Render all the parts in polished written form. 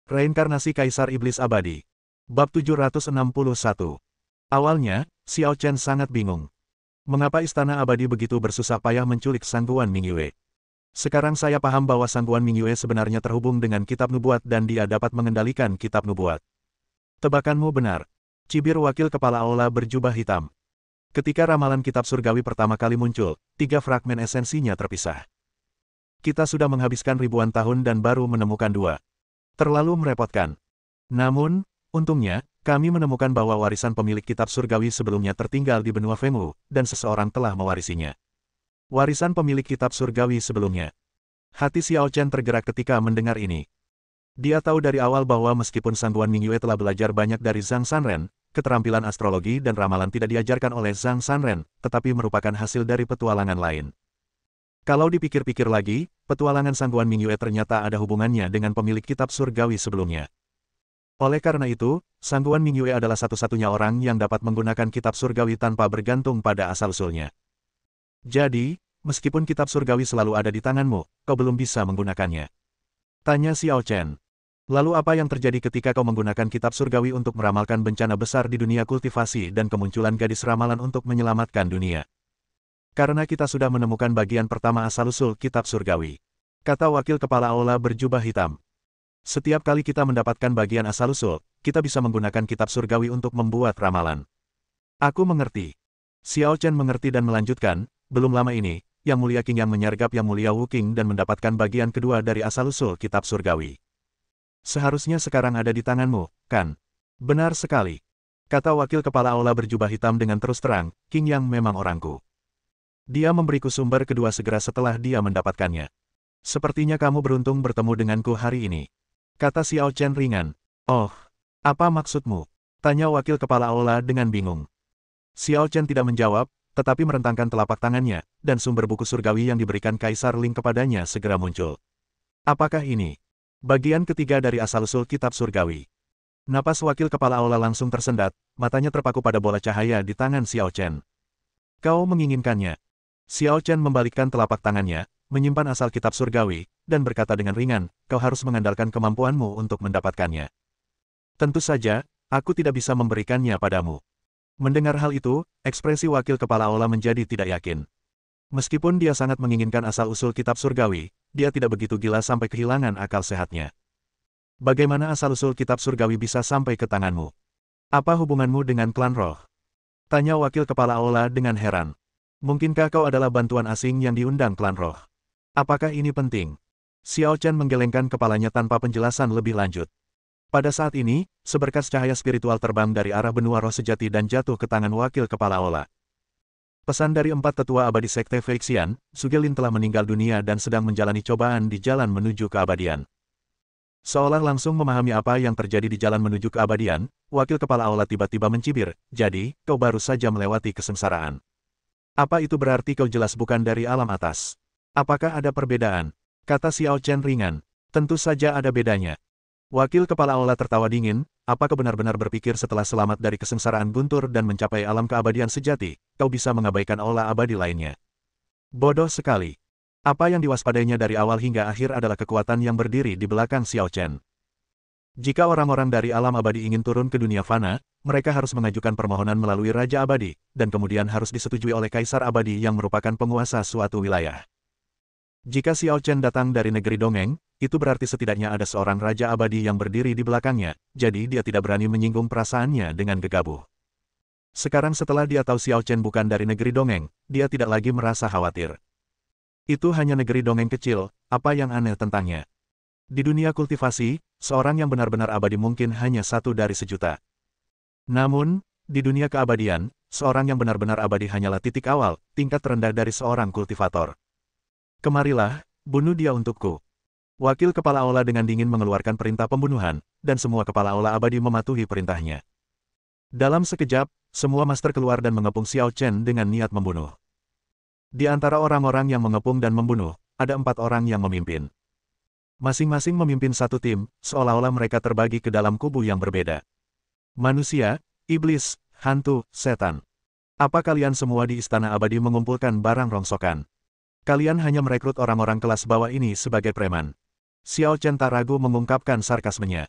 Reinkarnasi Kaisar Iblis Abadi. Bab 761. Awalnya, Xiao Chen sangat bingung. Mengapa Istana Abadi begitu bersusah payah menculik Sangguan Mingyue? Sekarang saya paham bahwa Sangguan Mingyue sebenarnya terhubung dengan kitab nubuat dan dia dapat mengendalikan kitab nubuat. Tebakanmu benar. Cibir wakil kepala aula berjubah hitam. Ketika ramalan kitab surgawi pertama kali muncul, 3 fragmen esensinya terpisah. Kita sudah menghabiskan ribuan tahun dan baru menemukan 2. Terlalu merepotkan. Namun, untungnya, kami menemukan bahwa warisan pemilik kitab surgawi sebelumnya tertinggal di benua Fengwu, dan seseorang telah mewarisinya. Warisan pemilik kitab surgawi sebelumnya. Hati Xiao Chen tergerak ketika mendengar ini. Dia tahu dari awal bahwa meskipun Sangguan Mingyue telah belajar banyak dari Zhang Sanren, keterampilan astrologi dan ramalan tidak diajarkan oleh Zhang Sanren, tetapi merupakan hasil dari petualangan lain. Kalau dipikir-pikir lagi, petualangan Sangguan Mingyue ternyata ada hubungannya dengan pemilik kitab surgawi sebelumnya. Oleh karena itu, Sangguan Mingyue adalah satu-satunya orang yang dapat menggunakan kitab surgawi tanpa bergantung pada asal-usulnya. Jadi, meskipun kitab surgawi selalu ada di tanganmu, kau belum bisa menggunakannya. Tanya Xiao Chen. Lalu apa yang terjadi ketika kau menggunakan kitab surgawi untuk meramalkan bencana besar di dunia kultivasi dan kemunculan gadis ramalan untuk menyelamatkan dunia? Karena kita sudah menemukan bagian pertama asal-usul kitab surgawi. Kata wakil kepala aula berjubah hitam. Setiap kali kita mendapatkan bagian asal-usul, kita bisa menggunakan kitab surgawi untuk membuat ramalan. Aku mengerti. Xiao Chen mengerti dan melanjutkan, belum lama ini, Yang Mulia Qing yang menyergap Yang Mulia Wu Qing dan mendapatkan bagian kedua dari asal-usul kitab surgawi. Seharusnya sekarang ada di tanganmu, kan? Benar sekali. Kata wakil kepala aula berjubah hitam dengan terus terang, Qing Yang memang orangku. Dia memberiku sumber kedua segera setelah dia mendapatkannya. Sepertinya kamu beruntung bertemu denganku hari ini. Kata Xiao Chen ringan. Oh, apa maksudmu? Tanya wakil kepala aula dengan bingung. Xiao Chen tidak menjawab, tetapi merentangkan telapak tangannya, dan sumber buku surgawi yang diberikan Kaisar Ling kepadanya segera muncul. Apakah ini? Bagian ketiga dari asal-usul kitab surgawi. Napas wakil kepala aula langsung tersendat, matanya terpaku pada bola cahaya di tangan Xiao Chen. Kau menginginkannya? Xiao Chen membalikkan telapak tangannya, menyimpan asal kitab surgawi, dan berkata dengan ringan, kau harus mengandalkan kemampuanmu untuk mendapatkannya. Tentu saja, aku tidak bisa memberikannya padamu. Mendengar hal itu, ekspresi wakil kepala aula menjadi tidak yakin. Meskipun dia sangat menginginkan asal-usul kitab surgawi, dia tidak begitu gila sampai kehilangan akal sehatnya. Bagaimana asal-usul kitab surgawi bisa sampai ke tanganmu? Apa hubunganmu dengan klan roh? Tanya wakil kepala aula dengan heran. Mungkinkah kau adalah bantuan asing yang diundang klan roh? Apakah ini penting? Xiao Chen menggelengkan kepalanya tanpa penjelasan lebih lanjut. Pada saat ini, seberkas cahaya spiritual terbang dari arah benua roh sejati dan jatuh ke tangan wakil kepala aula. Pesan dari 4 tetua abadi Sekte Feixian, Sugelin telah meninggal dunia dan sedang menjalani cobaan di jalan menuju keabadian. Seolah langsung memahami apa yang terjadi di jalan menuju keabadian, wakil kepala aula tiba-tiba mencibir, jadi, kau baru saja melewati kesengsaraan. Apa itu berarti kau jelas bukan dari alam atas? Apakah ada perbedaan? Kata Xiao Chen ringan. Tentu saja ada bedanya. Wakil kepala aula tertawa dingin, apa kau benar-benar berpikir setelah selamat dari kesengsaraan guntur dan mencapai alam keabadian sejati, kau bisa mengabaikan aula abadi lainnya? Bodoh sekali. Apa yang diwaspadainya dari awal hingga akhir adalah kekuatan yang berdiri di belakang Xiao Chen. Jika orang-orang dari alam abadi ingin turun ke dunia fana, mereka harus mengajukan permohonan melalui Raja Abadi, dan kemudian harus disetujui oleh Kaisar Abadi yang merupakan penguasa suatu wilayah. Jika Xiao Chen datang dari negeri dongeng, itu berarti setidaknya ada seorang Raja Abadi yang berdiri di belakangnya, jadi dia tidak berani menyinggung perasaannya dengan gegabah. Sekarang setelah dia tahu Xiao Chen bukan dari negeri dongeng, dia tidak lagi merasa khawatir. Itu hanya negeri dongeng kecil, apa yang aneh tentangnya? Di dunia kultivasi, seorang yang benar-benar abadi mungkin hanya 1 dari sejuta. Namun, di dunia keabadian, seorang yang benar-benar abadi hanyalah titik awal, tingkat terendah dari seorang kultivator. Kemarilah, bunuh dia untukku. Wakil kepala aula dengan dingin mengeluarkan perintah pembunuhan, dan semua kepala aula abadi mematuhi perintahnya. Dalam sekejap, semua master keluar dan mengepung Xiao Chen dengan niat membunuh. Di antara orang-orang yang mengepung dan membunuh, ada 4 orang yang memimpin. Masing-masing memimpin satu tim, seolah-olah mereka terbagi ke dalam kubu yang berbeda. Manusia, iblis, hantu, setan. Apa kalian semua di Istana Abadi mengumpulkan barang rongsokan? Kalian hanya merekrut orang-orang kelas bawah ini sebagai preman. Xiao Chen tak ragu mengungkapkan sarkasmenya.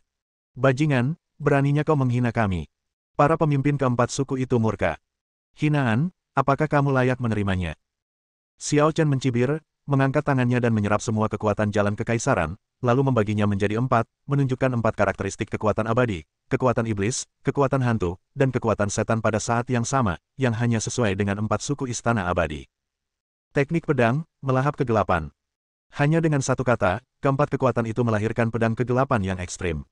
Bajingan, beraninya kau menghina kami. Para pemimpin keempat suku itu murka. Hinaan, apakah kamu layak menerimanya? Xiao Chen mencibir, mengangkat tangannya dan menyerap semua kekuatan jalan kekaisaran, lalu membaginya menjadi 4, menunjukkan 4 karakteristik kekuatan abadi, kekuatan iblis, kekuatan hantu, dan kekuatan setan pada saat yang sama, yang hanya sesuai dengan 4 suku istana abadi. Teknik pedang, melahap kegelapan. Hanya dengan satu kata, keempat kekuatan itu melahirkan pedang kegelapan yang ekstrim.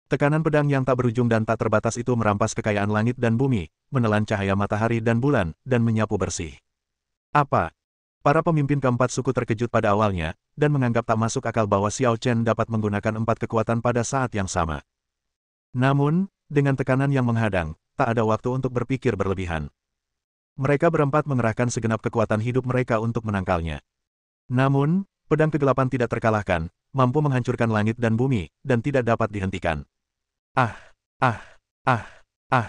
Tekanan pedang yang tak berujung dan tak terbatas itu merampas kekayaan langit dan bumi, menelan cahaya matahari dan bulan, dan menyapu bersih. Apa? Para pemimpin keempat suku terkejut pada awalnya, dan menganggap tak masuk akal bahwa Xiao Chen dapat menggunakan 4 kekuatan pada saat yang sama. Namun, dengan tekanan yang menghadang, tak ada waktu untuk berpikir berlebihan. Mereka berempat mengerahkan segenap kekuatan hidup mereka untuk menangkalnya. Namun, pedang kegelapan tidak terkalahkan, mampu menghancurkan langit dan bumi, dan tidak dapat dihentikan. Ah, ah, ah, ah.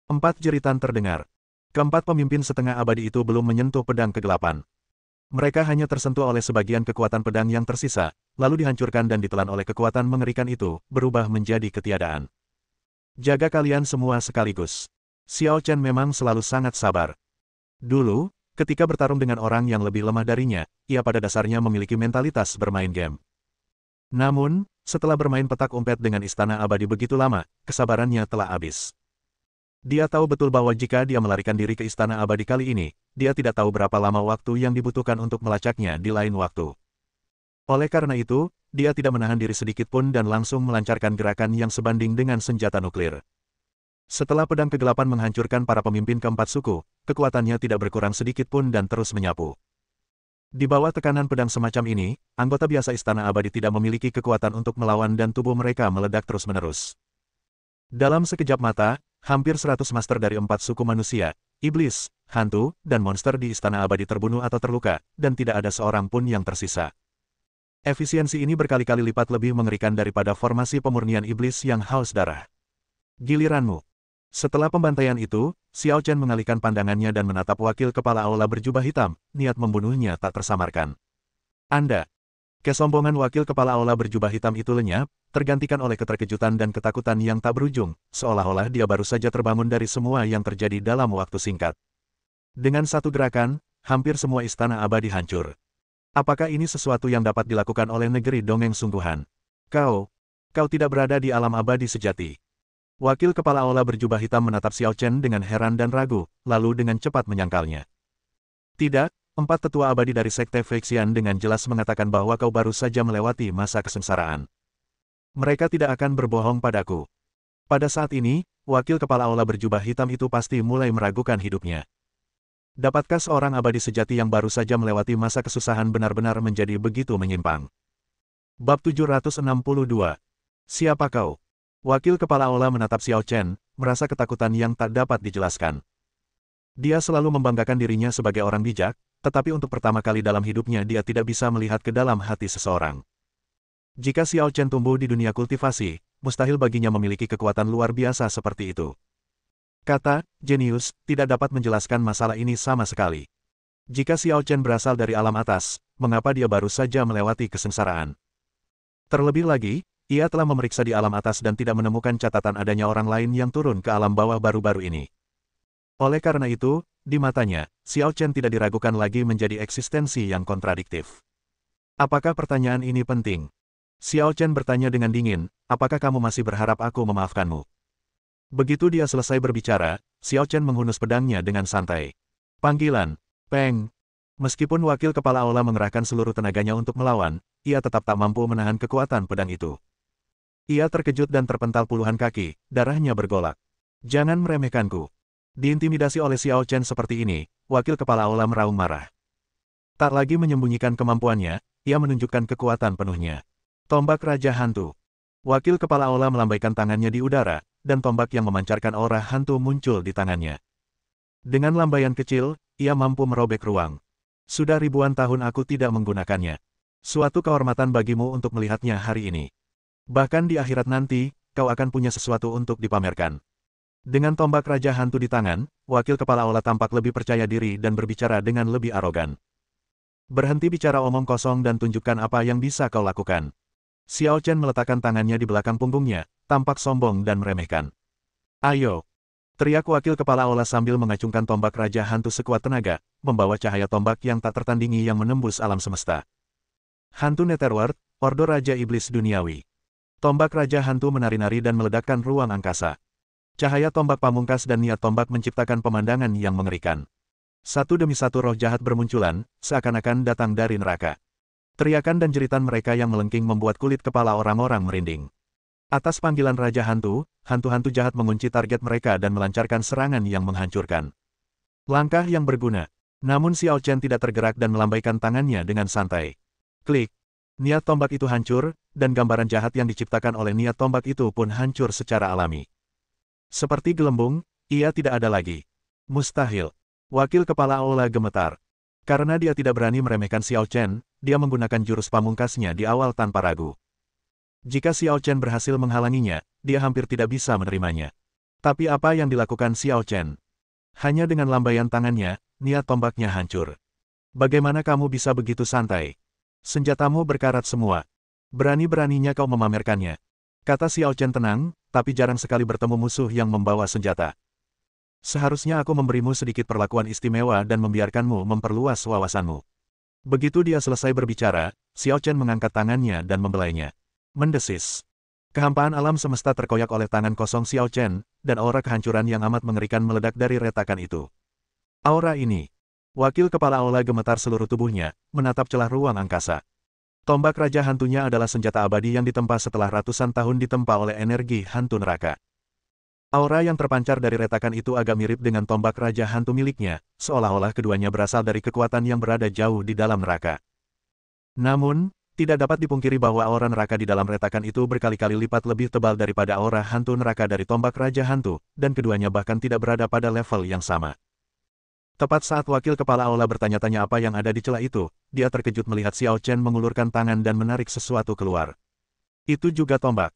4 jeritan terdengar. Keempat pemimpin setengah abadi itu belum menyentuh pedang kegelapan. Mereka hanya tersentuh oleh sebagian kekuatan pedang yang tersisa, lalu dihancurkan dan ditelan oleh kekuatan mengerikan itu, berubah menjadi ketiadaan. Jaga kalian semua sekaligus. Xiao Chen memang selalu sangat sabar. Dulu, ketika bertarung dengan orang yang lebih lemah darinya, ia pada dasarnya memiliki mentalitas bermain game. Namun, setelah bermain petak umpet dengan istana abadi begitu lama, kesabarannya telah habis. Dia tahu betul bahwa jika dia melarikan diri ke istana abadi kali ini, dia tidak tahu berapa lama waktu yang dibutuhkan untuk melacaknya di lain waktu. Oleh karena itu, dia tidak menahan diri sedikit pun dan langsung melancarkan gerakan yang sebanding dengan senjata nuklir. Setelah pedang kegelapan menghancurkan para pemimpin keempat suku, kekuatannya tidak berkurang sedikit pun dan terus menyapu. Di bawah tekanan pedang semacam ini, anggota biasa istana abadi tidak memiliki kekuatan untuk melawan dan tubuh mereka meledak terus-menerus. Dalam sekejap mata, hampir 100 master dari 4 suku manusia, iblis, hantu, dan monster di istana abadi terbunuh atau terluka, dan tidak ada seorang pun yang tersisa. Efisiensi ini berkali-kali lipat lebih mengerikan daripada formasi pemurnian iblis yang haus darah. Giliranmu. Setelah pembantaian itu, Xiao Chen mengalihkan pandangannya dan menatap wakil kepala aula berjubah hitam, niat membunuhnya tak tersamarkan. Anda. Kesombongan wakil kepala aula berjubah hitam itu lenyap, tergantikan oleh keterkejutan dan ketakutan yang tak berujung, seolah-olah dia baru saja terbangun dari semua yang terjadi dalam waktu singkat. Dengan satu gerakan, hampir semua istana abadi hancur. Apakah ini sesuatu yang dapat dilakukan oleh negeri dongeng sungguhan? Kau tidak berada di alam abadi sejati. Wakil kepala aula berjubah hitam menatap Xiao Chen dengan heran dan ragu, lalu dengan cepat menyangkalnya. Tidak, 4 tetua abadi dari Sekte Feixian dengan jelas mengatakan bahwa kau baru saja melewati masa kesengsaraan. Mereka tidak akan berbohong padaku. Pada saat ini, wakil kepala aula berjubah hitam itu pasti mulai meragukan hidupnya. Dapatkah seorang abadi sejati yang baru saja melewati masa kesusahan benar-benar menjadi begitu menyimpang? Bab 762. Siapa kau? Wakil kepala aula menatap Xiao Chen, merasa ketakutan yang tak dapat dijelaskan. Dia selalu membanggakan dirinya sebagai orang bijak, tetapi untuk pertama kali dalam hidupnya dia tidak bisa melihat ke dalam hati seseorang. Jika Xiao Chen tumbuh di dunia kultivasi, mustahil baginya memiliki kekuatan luar biasa seperti itu. Kata, jenius, tidak dapat menjelaskan masalah ini sama sekali. Jika Xiao Chen berasal dari alam atas, mengapa dia baru saja melewati kesengsaraan? Terlebih lagi, ia telah memeriksa di alam atas dan tidak menemukan catatan adanya orang lain yang turun ke alam bawah baru-baru ini. Oleh karena itu, di matanya, Xiao Chen tidak diragukan lagi menjadi eksistensi yang kontradiktif. Apakah pertanyaan ini penting? Xiao Chen bertanya dengan dingin, apakah kamu masih berharap aku memaafkanmu? Begitu dia selesai berbicara, Xiao Chen menghunus pedangnya dengan santai. Panggilan, Peng. Meskipun wakil kepala aula mengerahkan seluruh tenaganya untuk melawan, ia tetap tak mampu menahan kekuatan pedang itu. Ia terkejut dan terpental puluhan kaki, darahnya bergolak. Jangan meremehkanku. Diintimidasi oleh Xiao Chen seperti ini, wakil kepala aula meraung marah. Tak lagi menyembunyikan kemampuannya, ia menunjukkan kekuatan penuhnya. Tombak Raja Hantu. Wakil kepala aula melambaikan tangannya di udara, dan tombak yang memancarkan aura hantu muncul di tangannya. Dengan lambaian kecil, ia mampu merobek ruang. Sudah ribuan tahun aku tidak menggunakannya. Suatu kehormatan bagimu untuk melihatnya hari ini. Bahkan di akhirat nanti, kau akan punya sesuatu untuk dipamerkan. Dengan tombak Raja Hantu di tangan, wakil kepala aula tampak lebih percaya diri dan berbicara dengan lebih arogan. Berhenti bicara omong kosong dan tunjukkan apa yang bisa kau lakukan. Xiao Chen meletakkan tangannya di belakang punggungnya, tampak sombong dan meremehkan. Ayo! Teriak wakil kepala aula sambil mengacungkan tombak Raja Hantu sekuat tenaga, membawa cahaya tombak yang tak tertandingi yang menembus alam semesta. Hantu Netherworld, Ordo Raja Iblis Duniawi. Tombak Raja Hantu menari-nari dan meledakkan ruang angkasa. Cahaya tombak pamungkas dan niat tombak menciptakan pemandangan yang mengerikan. Satu demi satu roh jahat bermunculan, seakan-akan datang dari neraka. Teriakan dan jeritan mereka yang melengking membuat kulit kepala orang-orang merinding. Atas panggilan Raja Hantu, hantu-hantu jahat mengunci target mereka dan melancarkan serangan yang menghancurkan. Langkah yang berguna. Namun Xiao Chen tidak tergerak dan melambaikan tangannya dengan santai. Klik. Niat tombak itu hancur, dan gambaran jahat yang diciptakan oleh niat tombak itu pun hancur secara alami. Seperti gelembung, ia tidak ada lagi. Mustahil. Wakil kepala aula gemetar. Karena dia tidak berani meremehkan Xiao Chen, dia menggunakan jurus pamungkasnya di awal tanpa ragu. Jika Xiao Chen berhasil menghalanginya, dia hampir tidak bisa menerimanya. Tapi apa yang dilakukan Xiao Chen? Hanya dengan lambaian tangannya, niat tombaknya hancur. Bagaimana kamu bisa begitu santai? Senjatamu berkarat semua. Berani-beraninya kau memamerkannya. Kata Xiao Chen tenang, tapi jarang sekali bertemu musuh yang membawa senjata. Seharusnya aku memberimu sedikit perlakuan istimewa dan membiarkanmu memperluas wawasanmu. Begitu dia selesai berbicara, Xiao Chen mengangkat tangannya dan membelainya. Mendesis. Kehampaan alam semesta terkoyak oleh tangan kosong Xiao Chen, dan aura kehancuran yang amat mengerikan meledak dari retakan itu. Aura ini. Wakil kepala aula gemetar seluruh tubuhnya, menatap celah ruang angkasa. Tombak Raja Hantunya adalah senjata abadi yang ditempa setelah ratusan tahun ditempa oleh energi hantu neraka. Aura yang terpancar dari retakan itu agak mirip dengan tombak Raja Hantu miliknya, seolah-olah keduanya berasal dari kekuatan yang berada jauh di dalam neraka. Namun, tidak dapat dipungkiri bahwa aura neraka di dalam retakan itu berkali-kali lipat lebih tebal daripada aura hantu neraka dari tombak Raja Hantu, dan keduanya bahkan tidak berada pada level yang sama. Tepat saat wakil kepala aula bertanya-tanya apa yang ada di celah itu, dia terkejut melihat Xiao Chen mengulurkan tangan dan menarik sesuatu keluar. Itu juga tombak.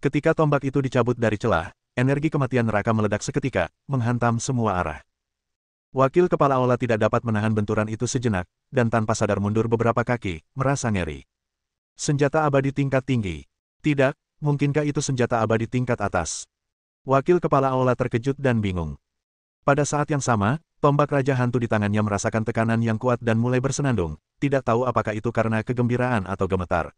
Ketika tombak itu dicabut dari celah, energi kematian neraka meledak seketika, menghantam semua arah. Wakil kepala aula tidak dapat menahan benturan itu sejenak, dan tanpa sadar mundur beberapa kaki, merasa ngeri. Senjata abadi tingkat tinggi. Tidak, mungkinkah itu senjata abadi tingkat atas? Wakil kepala aula terkejut dan bingung. Pada saat yang sama, tombak Raja Hantu di tangannya merasakan tekanan yang kuat dan mulai bersenandung, tidak tahu apakah itu karena kegembiraan atau gemetar.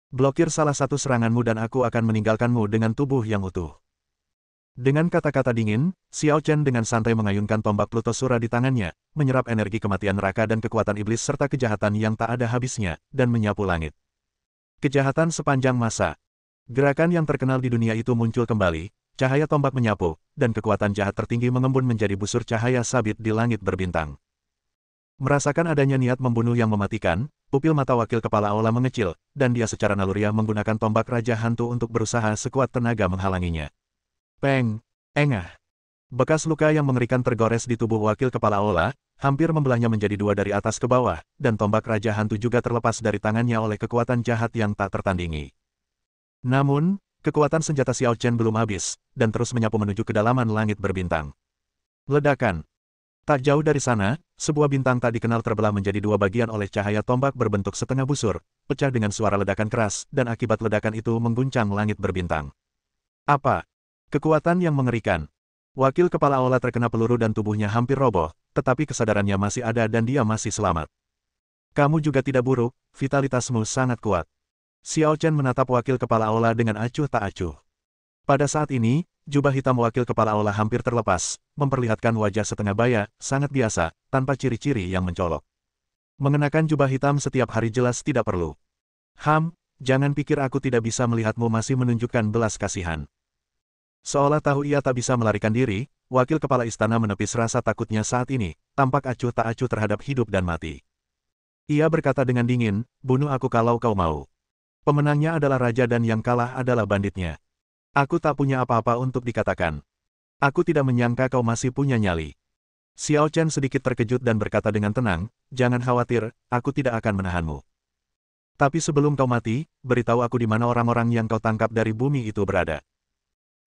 Blokir salah satu seranganmu dan aku akan meninggalkanmu dengan tubuh yang utuh. Dengan kata-kata dingin, Xiao Chen dengan santai mengayunkan tombak Plutosura di tangannya, menyerap energi kematian neraka dan kekuatan iblis serta kejahatan yang tak ada habisnya, dan menyapu langit. Kejahatan sepanjang masa. Gerakan yang terkenal di dunia itu muncul kembali, cahaya tombak menyapu, dan kekuatan jahat tertinggi mengembun menjadi busur cahaya sabit di langit berbintang. Merasakan adanya niat membunuh yang mematikan, pupil mata wakil kepala aula mengecil, dan dia secara naluriah menggunakan tombak Raja Hantu untuk berusaha sekuat tenaga menghalanginya. Peng! Engah! Bekas luka yang mengerikan tergores di tubuh wakil kepala aula, hampir membelahnya menjadi dua dari atas ke bawah, dan tombak Raja Hantu juga terlepas dari tangannya oleh kekuatan jahat yang tak tertandingi. Namun, kekuatan senjata Xiao Chen belum habis, dan terus menyapu menuju kedalaman langit berbintang. Ledakan. Tak jauh dari sana, sebuah bintang tak dikenal terbelah menjadi dua bagian oleh cahaya tombak berbentuk setengah busur, pecah dengan suara ledakan keras, dan akibat ledakan itu mengguncang langit berbintang. Apa? Kekuatan yang mengerikan. Wakil kepala aula terkena peluru dan tubuhnya hampir roboh, tetapi kesadarannya masih ada dan dia masih selamat. Kamu juga tidak buruk, vitalitasmu sangat kuat. Xiao Chen menatap wakil kepala aula dengan acuh tak acuh. Pada saat ini, jubah hitam wakil kepala aula hampir terlepas, memperlihatkan wajah setengah baya, sangat biasa, tanpa ciri-ciri yang mencolok. Mengenakan jubah hitam setiap hari jelas tidak perlu. Jangan pikir aku tidak bisa melihatmu masih menunjukkan belas kasihan. Seolah tahu ia tak bisa melarikan diri, wakil kepala istana menepis rasa takutnya saat ini, tampak acuh tak acuh terhadap hidup dan mati. Ia berkata dengan dingin, bunuh aku kalau kau mau. Pemenangnya adalah raja dan yang kalah adalah banditnya. Aku tak punya apa-apa untuk dikatakan. Aku tidak menyangka kau masih punya nyali. Xiao Chen sedikit terkejut dan berkata dengan tenang, jangan khawatir, aku tidak akan menahanmu. Tapi sebelum kau mati, beritahu aku di mana orang-orang yang kau tangkap dari bumi itu berada.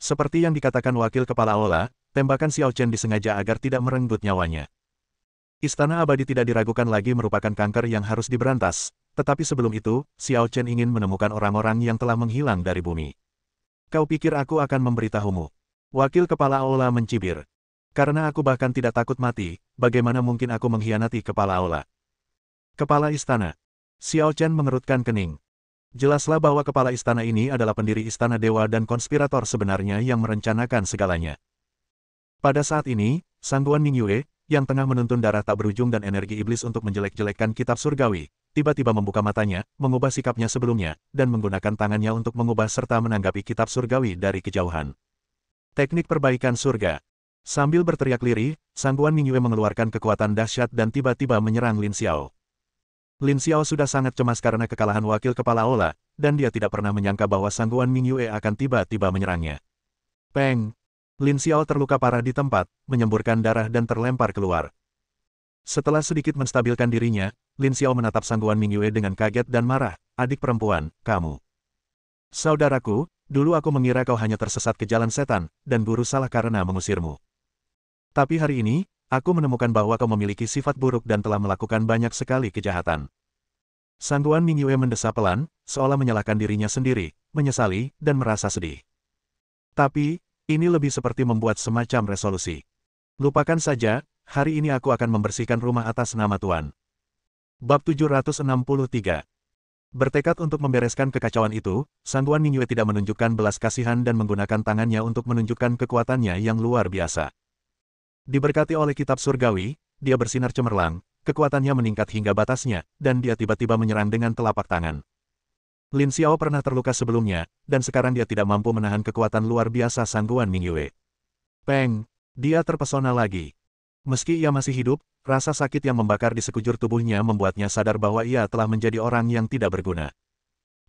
Seperti yang dikatakan wakil kepala aula, tembakan Xiao Chen disengaja agar tidak merenggut nyawanya. Istana abadi tidak diragukan lagi merupakan kanker yang harus diberantas, Tetapi sebelum itu, Xiao Chen ingin menemukan orang-orang yang telah menghilang dari bumi. Kau pikir aku akan memberitahumu? Wakil Kepala Aula mencibir. Karena aku bahkan tidak takut mati, bagaimana mungkin aku mengkhianati Kepala Aula? Kepala Istana. Xiao Chen mengerutkan kening. Jelaslah bahwa Kepala Istana ini adalah pendiri Istana Dewa dan konspirator sebenarnya yang merencanakan segalanya. Pada saat ini, Sangguan Mingyue, yang tengah menuntun darah tak berujung dan energi iblis untuk menjelek-jelekkan kitab surgawi, tiba-tiba membuka matanya, mengubah sikapnya sebelumnya, dan menggunakan tangannya untuk mengubah serta menanggapi kitab surgawi dari kejauhan. Teknik perbaikan surga. Sambil berteriak lirih, Sangguan Mingyue mengeluarkan kekuatan dahsyat dan tiba-tiba menyerang Lin Xiao. Lin Xiao sudah sangat cemas karena kekalahan wakil kepala Aula, dan dia tidak pernah menyangka bahwa Sangguan Mingyue akan tiba-tiba menyerangnya. Peng! Lin Xiao terluka parah di tempat, menyemburkan darah dan terlempar keluar. Setelah sedikit menstabilkan dirinya, Lin Xiao menatap Sangguan Mingyue dengan kaget dan marah. Adik perempuan, kamu. Saudaraku, dulu aku mengira kau hanya tersesat ke jalan setan, dan guru salah karena mengusirmu. Tapi hari ini, aku menemukan bahwa kau memiliki sifat buruk dan telah melakukan banyak sekali kejahatan. Sangguan Mingyue mendesah pelan, seolah menyalahkan dirinya sendiri, menyesali, dan merasa sedih. Tapi, ini lebih seperti membuat semacam resolusi. Lupakan saja, hari ini aku akan membersihkan rumah atas nama Tuan. Bab 763. Bertekad untuk membereskan kekacauan itu, Sangguan Mingyue tidak menunjukkan belas kasihan dan menggunakan tangannya untuk menunjukkan kekuatannya yang luar biasa. Diberkati oleh kitab surgawi, dia bersinar cemerlang, kekuatannya meningkat hingga batasnya, dan dia tiba-tiba menyerang dengan telapak tangan. Lin Xiao pernah terluka sebelumnya, dan sekarang dia tidak mampu menahan kekuatan luar biasa Sangguan Mingyue. Peng! Dia terpesona lagi. Meski ia masih hidup, rasa sakit yang membakar di sekujur tubuhnya membuatnya sadar bahwa ia telah menjadi orang yang tidak berguna.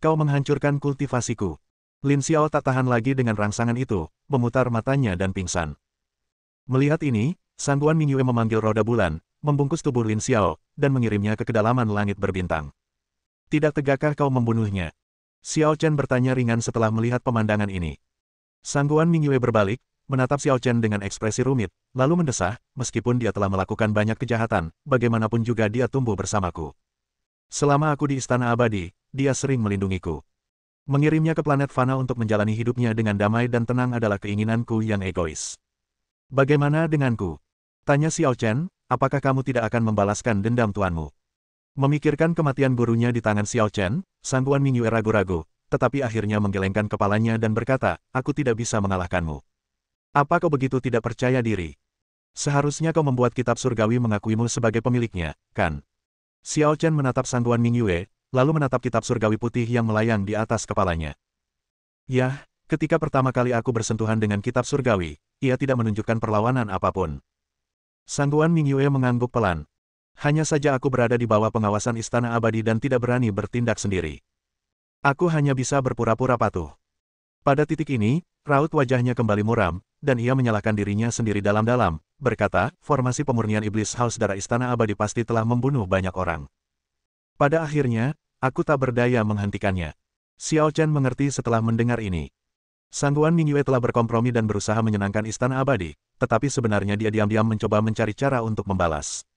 Kau menghancurkan kultivasiku. Lin Xiao tak tahan lagi dengan rangsangan itu, memutar matanya dan pingsan. Melihat ini, Sangguan Mingyue memanggil roda bulan, membungkus tubuh Lin Xiao, dan mengirimnya ke kedalaman langit berbintang. Tidak tegakkah kau membunuhnya? Xiao Chen bertanya ringan setelah melihat pemandangan ini. Sangguan Mingyue berbalik, menatap Xiao Chen dengan ekspresi rumit, lalu mendesah, meskipun dia telah melakukan banyak kejahatan, bagaimanapun juga dia tumbuh bersamaku. Selama aku di Istana Abadi, dia sering melindungiku. Mengirimnya ke planet Fana untuk menjalani hidupnya dengan damai dan tenang adalah keinginanku yang egois. Bagaimana denganku? Tanya Xiao Chen, apakah kamu tidak akan membalaskan dendam tuanmu? Memikirkan kematian gurunya di tangan Xiao Chen, Sangguan Mingyue ragu-ragu, tetapi akhirnya menggelengkan kepalanya dan berkata, aku tidak bisa mengalahkanmu. Apa kau begitu tidak percaya diri? Seharusnya kau membuat kitab surgawi mengakuimu sebagai pemiliknya, kan? Xiao Chen menatap Sangguan Mingyue, lalu menatap kitab surgawi putih yang melayang di atas kepalanya. Yah, ketika pertama kali aku bersentuhan dengan kitab surgawi, ia tidak menunjukkan perlawanan apapun. Sangguan Mingyue mengangguk pelan. Hanya saja aku berada di bawah pengawasan Istana Abadi dan tidak berani bertindak sendiri. Aku hanya bisa berpura-pura patuh. Pada titik ini, raut wajahnya kembali muram, dan ia menyalahkan dirinya sendiri dalam-dalam, berkata, formasi pemurnian iblis haus darah Istana Abadi pasti telah membunuh banyak orang. Pada akhirnya, aku tak berdaya menghentikannya. Xiao Chen mengerti setelah mendengar ini. Sangguan Mingyue telah berkompromi dan berusaha menyenangkan Istana Abadi, tetapi sebenarnya dia diam-diam mencoba mencari cara untuk membalas.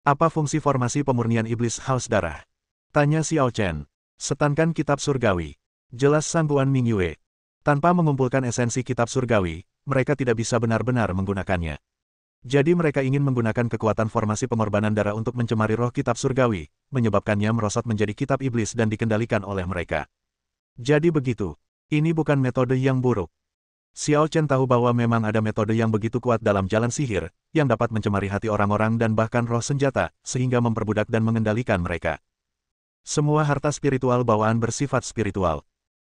Apa fungsi formasi pemurnian iblis haus darah? Tanya Xiao Chen. Setankan kitab surgawi. Jelas Sangguan Mingyue. Tanpa mengumpulkan esensi kitab surgawi, mereka tidak bisa benar-benar menggunakannya. Jadi mereka ingin menggunakan kekuatan formasi pengorbanan darah untuk mencemari roh kitab surgawi, menyebabkannya merosot menjadi kitab iblis dan dikendalikan oleh mereka. Jadi begitu. Ini bukan metode yang buruk. Xiao Chen tahu bahwa memang ada metode yang begitu kuat dalam jalan sihir, yang dapat mencemari hati orang-orang dan bahkan roh senjata, sehingga memperbudak dan mengendalikan mereka. Semua harta spiritual bawaan bersifat spiritual.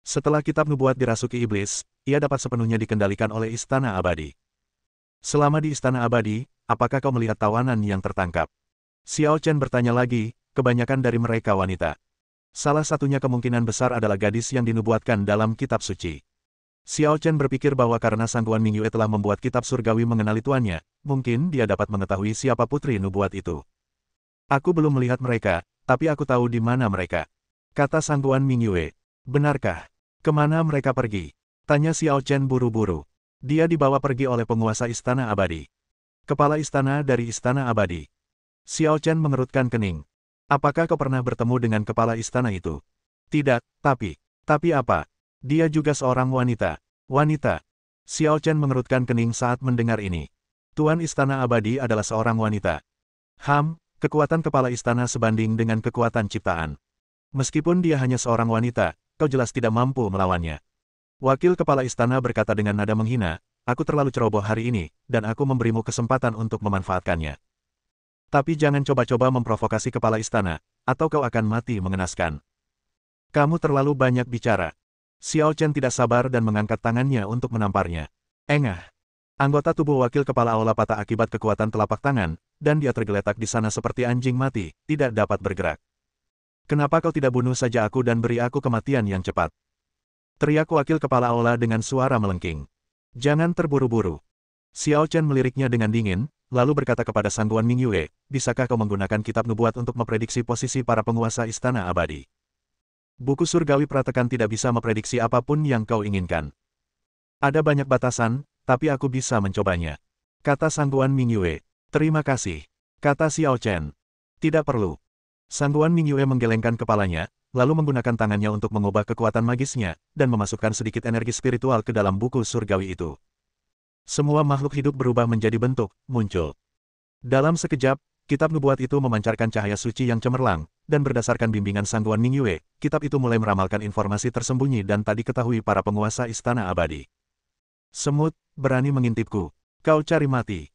Setelah kitab nubuat dirasuki iblis, ia dapat sepenuhnya dikendalikan oleh Istana Abadi. Selama di Istana Abadi, apakah kau melihat tawanan yang tertangkap? Xiao Chen bertanya lagi, kebanyakan dari mereka wanita. Salah satunya kemungkinan besar adalah gadis yang dinubuatkan dalam kitab suci. Xiao Chen berpikir bahwa karena Sangguan Mingyue telah membuat kitab surgawi mengenali tuannya, mungkin dia dapat mengetahui siapa putri nubuat itu. Aku belum melihat mereka, tapi aku tahu di mana mereka. Kata Sangguan Mingyue. Benarkah? Kemana mereka pergi? Tanya Xiao Chen buru-buru. Dia dibawa pergi oleh penguasa Istana Abadi. Kepala istana dari Istana Abadi. Xiao Chen mengerutkan kening. Apakah kau pernah bertemu dengan kepala istana itu? Tidak, tapi apa? Dia juga seorang wanita. Wanita. Xiao Chen mengerutkan kening saat mendengar ini. Tuan Istana Abadi adalah seorang wanita. Kekuatan kepala istana sebanding dengan kekuatan ciptaan. Meskipun dia hanya seorang wanita, kau jelas tidak mampu melawannya. Wakil kepala istana berkata dengan nada menghina, aku terlalu ceroboh hari ini, dan aku memberimu kesempatan untuk memanfaatkannya. Tapi jangan coba-coba memprovokasi kepala istana, atau kau akan mati mengenaskan. Kamu terlalu banyak bicara. Xiao Chen tidak sabar dan mengangkat tangannya untuk menamparnya. Engah. Anggota tubuh wakil kepala aula patah akibat kekuatan telapak tangan, dan dia tergeletak di sana seperti anjing mati, tidak dapat bergerak. Kenapa kau tidak bunuh saja aku dan beri aku kematian yang cepat? Teriak wakil kepala aula dengan suara melengking. Jangan terburu-buru. Xiao Chen meliriknya dengan dingin, lalu berkata kepada Sangguan Mingyue, bisakah kau menggunakan kitab nubuat untuk memprediksi posisi para penguasa istana abadi? Buku surgawi pratekan tidak bisa memprediksi apapun yang kau inginkan. Ada banyak batasan, tapi aku bisa mencobanya. Kata Sangguan Mingyue. Terima kasih. Kata Xiao Chen. Tidak perlu. Sangguan Mingyue menggelengkan kepalanya, lalu menggunakan tangannya untuk mengubah kekuatan magisnya, dan memasukkan sedikit energi spiritual ke dalam buku surgawi itu. Semua makhluk hidup berubah menjadi bentuk, muncul. Dalam sekejap, kitab nubuat itu memancarkan cahaya suci yang cemerlang, dan berdasarkan bimbingan Sangguan Mingyue, kitab itu mulai meramalkan informasi tersembunyi dan tak diketahui para penguasa istana abadi. Semut, berani mengintipku. Kau cari mati.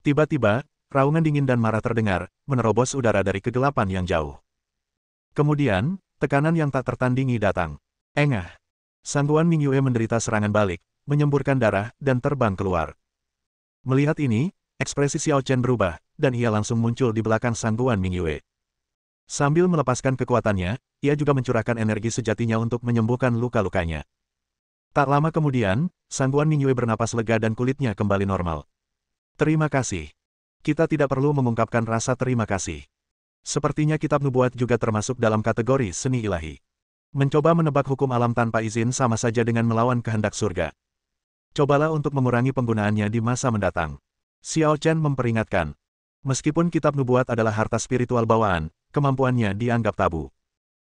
Tiba-tiba, raungan dingin dan marah terdengar, menerobos udara dari kegelapan yang jauh. Kemudian, tekanan yang tak tertandingi datang. Engah. Sangguan Mingyue menderita serangan balik, menyemburkan darah, dan terbang keluar. Melihat ini, ekspresi Xiao Chen berubah, dan ia langsung muncul di belakang Sangguan Mingyue. Sambil melepaskan kekuatannya, ia juga mencurahkan energi sejatinya untuk menyembuhkan luka-lukanya. Tak lama kemudian, Sangguan Mingyue bernapas lega dan kulitnya kembali normal. Terima kasih. Kita tidak perlu mengungkapkan rasa terima kasih. Sepertinya kitab nubuat juga termasuk dalam kategori seni ilahi. Mencoba menebak hukum alam tanpa izin sama saja dengan melawan kehendak surga. Cobalah untuk mengurangi penggunaannya di masa mendatang. Xiao Chen memperingatkan. Meskipun kitab nubuat adalah harta spiritual bawaan, kemampuannya dianggap tabu.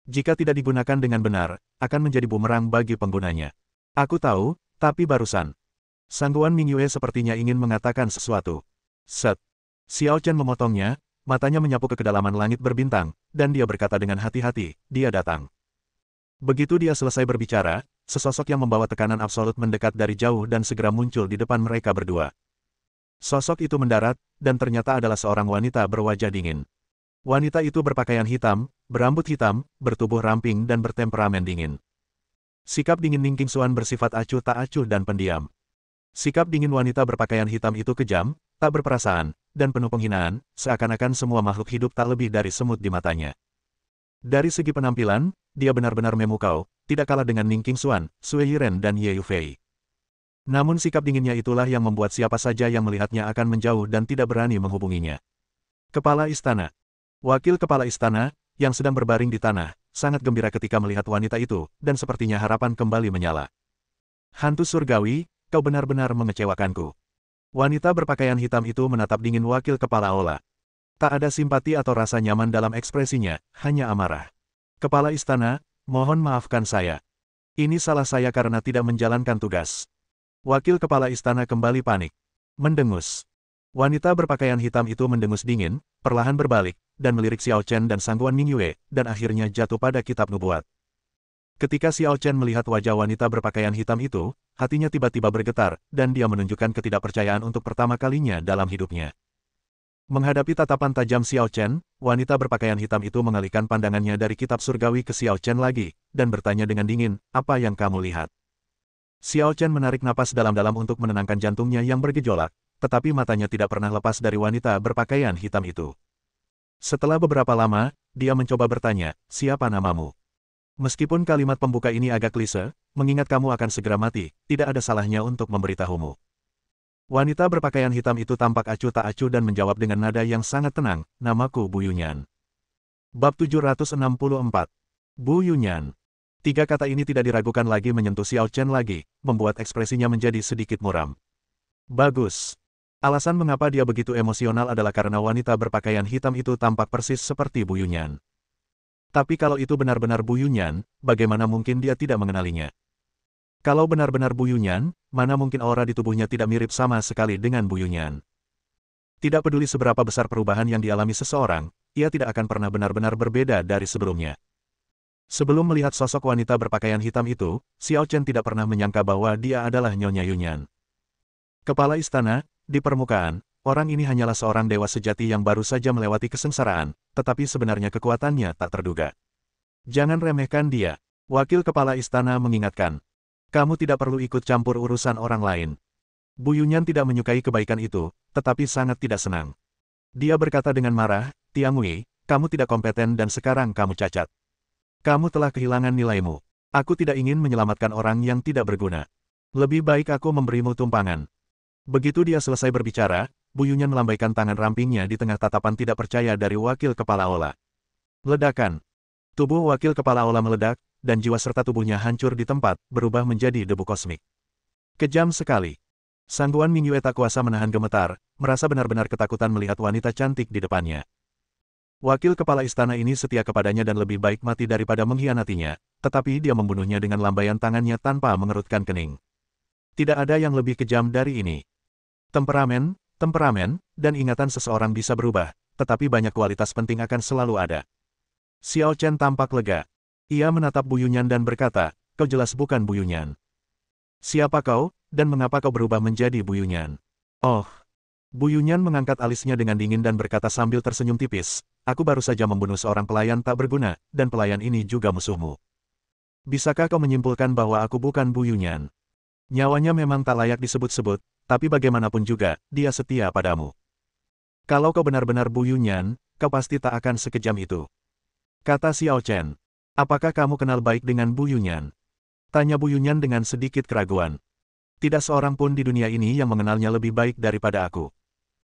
Jika tidak digunakan dengan benar, akan menjadi bumerang bagi penggunanya. Aku tahu, tapi barusan. Sangguan Mingyue sepertinya ingin mengatakan sesuatu. Set. Xiao Chen memotongnya, matanya menyapu ke kedalaman langit berbintang, dan dia berkata dengan hati-hati, dia datang. Begitu dia selesai berbicara, sesosok yang membawa tekanan absolut mendekat dari jauh dan segera muncul di depan mereka berdua. Sosok itu mendarat, dan ternyata adalah seorang wanita berwajah dingin. Wanita itu berpakaian hitam, berambut hitam, bertubuh ramping dan bertemperamen dingin. Sikap dingin Ning Qingxuan bersifat acuh tak acuh dan pendiam. Sikap dingin wanita berpakaian hitam itu kejam, tak berperasaan, dan penuh penghinaan, seakan-akan semua makhluk hidup tak lebih dari semut di matanya. Dari segi penampilan, dia benar-benar memukau, tidak kalah dengan Ning Qingxuan, Sui Yiren dan Ye Yufei. Namun sikap dinginnya itulah yang membuat siapa saja yang melihatnya akan menjauh dan tidak berani menghubunginya. Kepala Istana. Wakil Kepala Istana, yang sedang berbaring di tanah, sangat gembira ketika melihat wanita itu, dan sepertinya harapan kembali menyala. Hantu surgawi, kau benar-benar mengecewakanku. Wanita berpakaian hitam itu menatap dingin wakil kepala aula. Tak ada simpati atau rasa nyaman dalam ekspresinya, hanya amarah. Kepala istana, mohon maafkan saya. Ini salah saya karena tidak menjalankan tugas. Wakil kepala istana kembali panik. Mendengus. Wanita berpakaian hitam itu mendengus dingin, perlahan berbalik, dan melirik Xiao Chen dan Sangguan Mingyue, dan akhirnya jatuh pada kitab nubuat. Ketika Xiao Chen melihat wajah wanita berpakaian hitam itu, hatinya tiba-tiba bergetar, dan dia menunjukkan ketidakpercayaan untuk pertama kalinya dalam hidupnya. Menghadapi tatapan tajam Xiao Chen, wanita berpakaian hitam itu mengalihkan pandangannya dari kitab surgawi ke Xiao Chen lagi, dan bertanya dengan dingin, apa yang kamu lihat? Xiao Chen menarik napas dalam-dalam untuk menenangkan jantungnya yang bergejolak, tetapi matanya tidak pernah lepas dari wanita berpakaian hitam itu. Setelah beberapa lama, dia mencoba bertanya, siapa namamu? Meskipun kalimat pembuka ini agak klise, mengingat kamu akan segera mati, tidak ada salahnya untuk memberitahumu. Wanita berpakaian hitam itu tampak acuh tak acuh dan menjawab dengan nada yang sangat tenang, namaku Bu Yunyan. Bab 764. Bu Yunyan. Tiga kata ini tidak diragukan lagi menyentuh Xiao Chen lagi, membuat ekspresinya menjadi sedikit muram. Bagus. Alasan mengapa dia begitu emosional adalah karena wanita berpakaian hitam itu tampak persis seperti Bu Yunyan. Tapi kalau itu benar-benar Bu Yunyan, bagaimana mungkin dia tidak mengenalinya? Kalau benar-benar Bu Yunyan, mana mungkin aura di tubuhnya tidak mirip sama sekali dengan Bu Yunyan? Tidak peduli seberapa besar perubahan yang dialami seseorang, ia tidak akan pernah benar-benar berbeda dari sebelumnya. Sebelum melihat sosok wanita berpakaian hitam itu, Xiao Chen tidak pernah menyangka bahwa dia adalah Nyonya Yunyan. Kepala istana, di permukaan, orang ini hanyalah seorang dewa sejati yang baru saja melewati kesengsaraan, tetapi sebenarnya kekuatannya tak terduga. Jangan remehkan dia. Wakil kepala istana mengingatkan. Kamu tidak perlu ikut campur urusan orang lain. Bu Yunyan tidak menyukai kebaikan itu, tetapi sangat tidak senang. Dia berkata dengan marah, Tiang Wei, kamu tidak kompeten dan sekarang kamu cacat. Kamu telah kehilangan nilaimu. Aku tidak ingin menyelamatkan orang yang tidak berguna. Lebih baik aku memberimu tumpangan. Begitu dia selesai berbicara, Bu Yunyan melambaikan tangan rampingnya di tengah tatapan tidak percaya dari wakil kepala Ola. Ledakan. Tubuh wakil kepala Ola meledak, dan jiwa serta tubuhnya hancur di tempat, berubah menjadi debu kosmik. Kejam sekali. Sangguan Mingyue tak kuasa menahan gemetar, merasa benar-benar ketakutan melihat wanita cantik di depannya. Wakil kepala istana ini setia kepadanya dan lebih baik mati daripada mengkhianatinya, tetapi dia membunuhnya dengan lambaian tangannya tanpa mengerutkan kening. Tidak ada yang lebih kejam dari ini. Temperamen, dan ingatan seseorang bisa berubah, tetapi banyak kualitas penting akan selalu ada. Xiao Chen tampak lega. Ia menatap Bu Yunyan dan berkata, kau jelas bukan Bu Yunyan. Siapa kau, dan mengapa kau berubah menjadi Bu Yunyan? Oh. Bu Yunyan mengangkat alisnya dengan dingin dan berkata sambil tersenyum tipis, aku baru saja membunuh seorang pelayan tak berguna, dan pelayan ini juga musuhmu. Bisakah kau menyimpulkan bahwa aku bukan Bu Yunyan? Nyawanya memang tak layak disebut-sebut, tapi bagaimanapun juga, dia setia padamu. Kalau kau benar-benar Bu Yunyan, kau pasti tak akan sekejam itu. Kata Xiao Chen. Apakah kamu kenal baik dengan Bu Yunyan? Tanya Bu Yunyan dengan sedikit keraguan. Tidak seorang pun di dunia ini yang mengenalnya lebih baik daripada aku.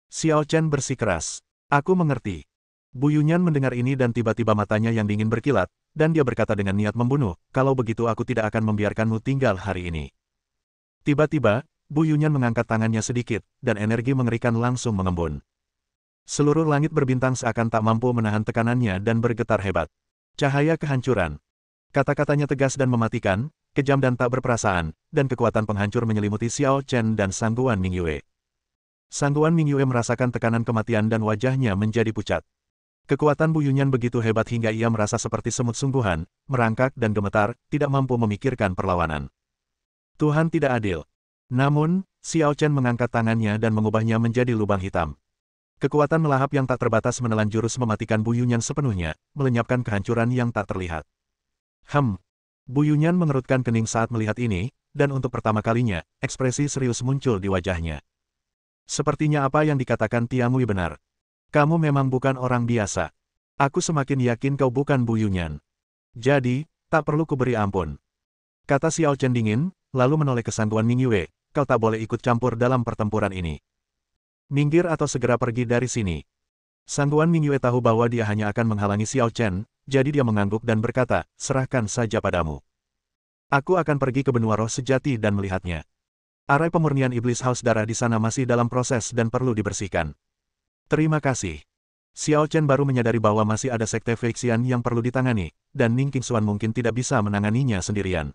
Xiao Chen bersikeras. Aku mengerti. Bu Yunyan mendengar ini dan tiba-tiba matanya yang dingin berkilat, dan dia berkata dengan niat membunuh, kalau begitu aku tidak akan membiarkanmu tinggal hari ini. Tiba-tiba, Bu Yunyan mengangkat tangannya sedikit, dan energi mengerikan langsung mengembun. Seluruh langit berbintang seakan tak mampu menahan tekanannya dan bergetar hebat. Cahaya kehancuran. Kata-katanya tegas dan mematikan, kejam dan tak berperasaan, dan kekuatan penghancur menyelimuti Xiao Chen dan Sangguan Mingyue. Sangguan Mingyue merasakan tekanan kematian dan wajahnya menjadi pucat. Kekuatan Bu Yunyan begitu hebat hingga ia merasa seperti semut sungguhan, merangkak dan gemetar, tidak mampu memikirkan perlawanan. Tuhan tidak adil. Namun, Xiao Chen mengangkat tangannya dan mengubahnya menjadi lubang hitam. Kekuatan melahap yang tak terbatas menelan jurus mematikan Bu Yunyan sepenuhnya, melenyapkan kehancuran yang tak terlihat. Bu Yunyan mengerutkan kening saat melihat ini, dan untuk pertama kalinya, ekspresi serius muncul di wajahnya. Sepertinya apa yang dikatakan Tiang Wei benar. Kamu memang bukan orang biasa. Aku semakin yakin kau bukan Bu Yunyan. Jadi, tak perlu kuberi ampun. Kata Xiao Chen dingin, lalu menoleh ke Sangguan Mingyue, kau tak boleh ikut campur dalam pertempuran ini. Minggir atau segera pergi dari sini. Sangguan Mingyue tahu bahwa dia hanya akan menghalangi Xiao Chen, jadi dia mengangguk dan berkata, serahkan saja padamu. Aku akan pergi ke benua roh sejati dan melihatnya. Arai pemurnian iblis haus darah di sana masih dalam proses dan perlu dibersihkan. Terima kasih. Xiao Chen baru menyadari bahwa masih ada sekte Feixian yang perlu ditangani, dan Ning Qingxuan mungkin tidak bisa menanganinya sendirian.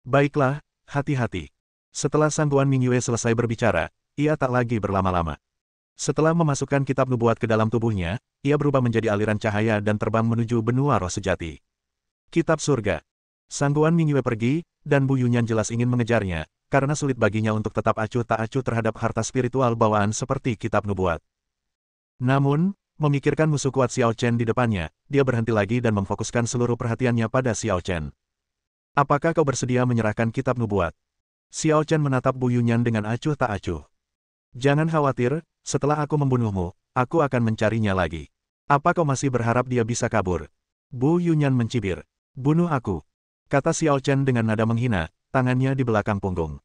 Baiklah, hati-hati. Setelah Sangguan Mingyue selesai berbicara, ia tak lagi berlama-lama. Setelah memasukkan kitab nubuat ke dalam tubuhnya, ia berubah menjadi aliran cahaya dan terbang menuju benua roh sejati. Kitab surga. Sangguan Mingyue pergi, dan Bu Yunyan jelas ingin mengejarnya, karena sulit baginya untuk tetap acuh tak acuh terhadap harta spiritual bawaan seperti kitab nubuat. Namun, memikirkan musuh kuat Xiao Chen di depannya, dia berhenti lagi dan memfokuskan seluruh perhatiannya pada Xiao Chen. Apakah kau bersedia menyerahkan kitab nubuat? Xiao Chen menatap Bu Yunyan dengan acuh tak acuh. Jangan khawatir, setelah aku membunuhmu, aku akan mencarinya lagi. Apa kau masih berharap dia bisa kabur? Bu Yunyan mencibir. Bunuh aku. Kata Xiao Chen dengan nada menghina, tangannya di belakang punggung.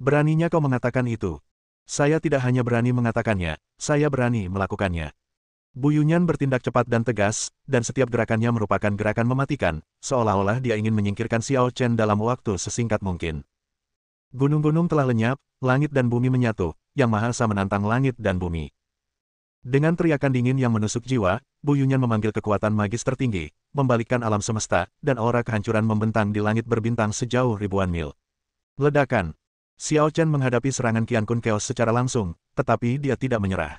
Beraninya kau mengatakan itu? Saya tidak hanya berani mengatakannya, saya berani melakukannya. Bu Yunyan bertindak cepat dan tegas, dan setiap gerakannya merupakan gerakan mematikan, seolah-olah dia ingin menyingkirkan Xiao Chen dalam waktu sesingkat mungkin. Gunung-gunung telah lenyap, langit dan bumi menyatu, Yang Maha Esa menantang langit dan bumi. Dengan teriakan dingin yang menusuk jiwa, Bu Yunyan memanggil kekuatan magis tertinggi, membalikkan alam semesta, dan aura kehancuran membentang di langit berbintang sejauh ribuan mil. Ledakan. Xiao Chen menghadapi serangan Qian Kun Chaos secara langsung, tetapi dia tidak menyerah.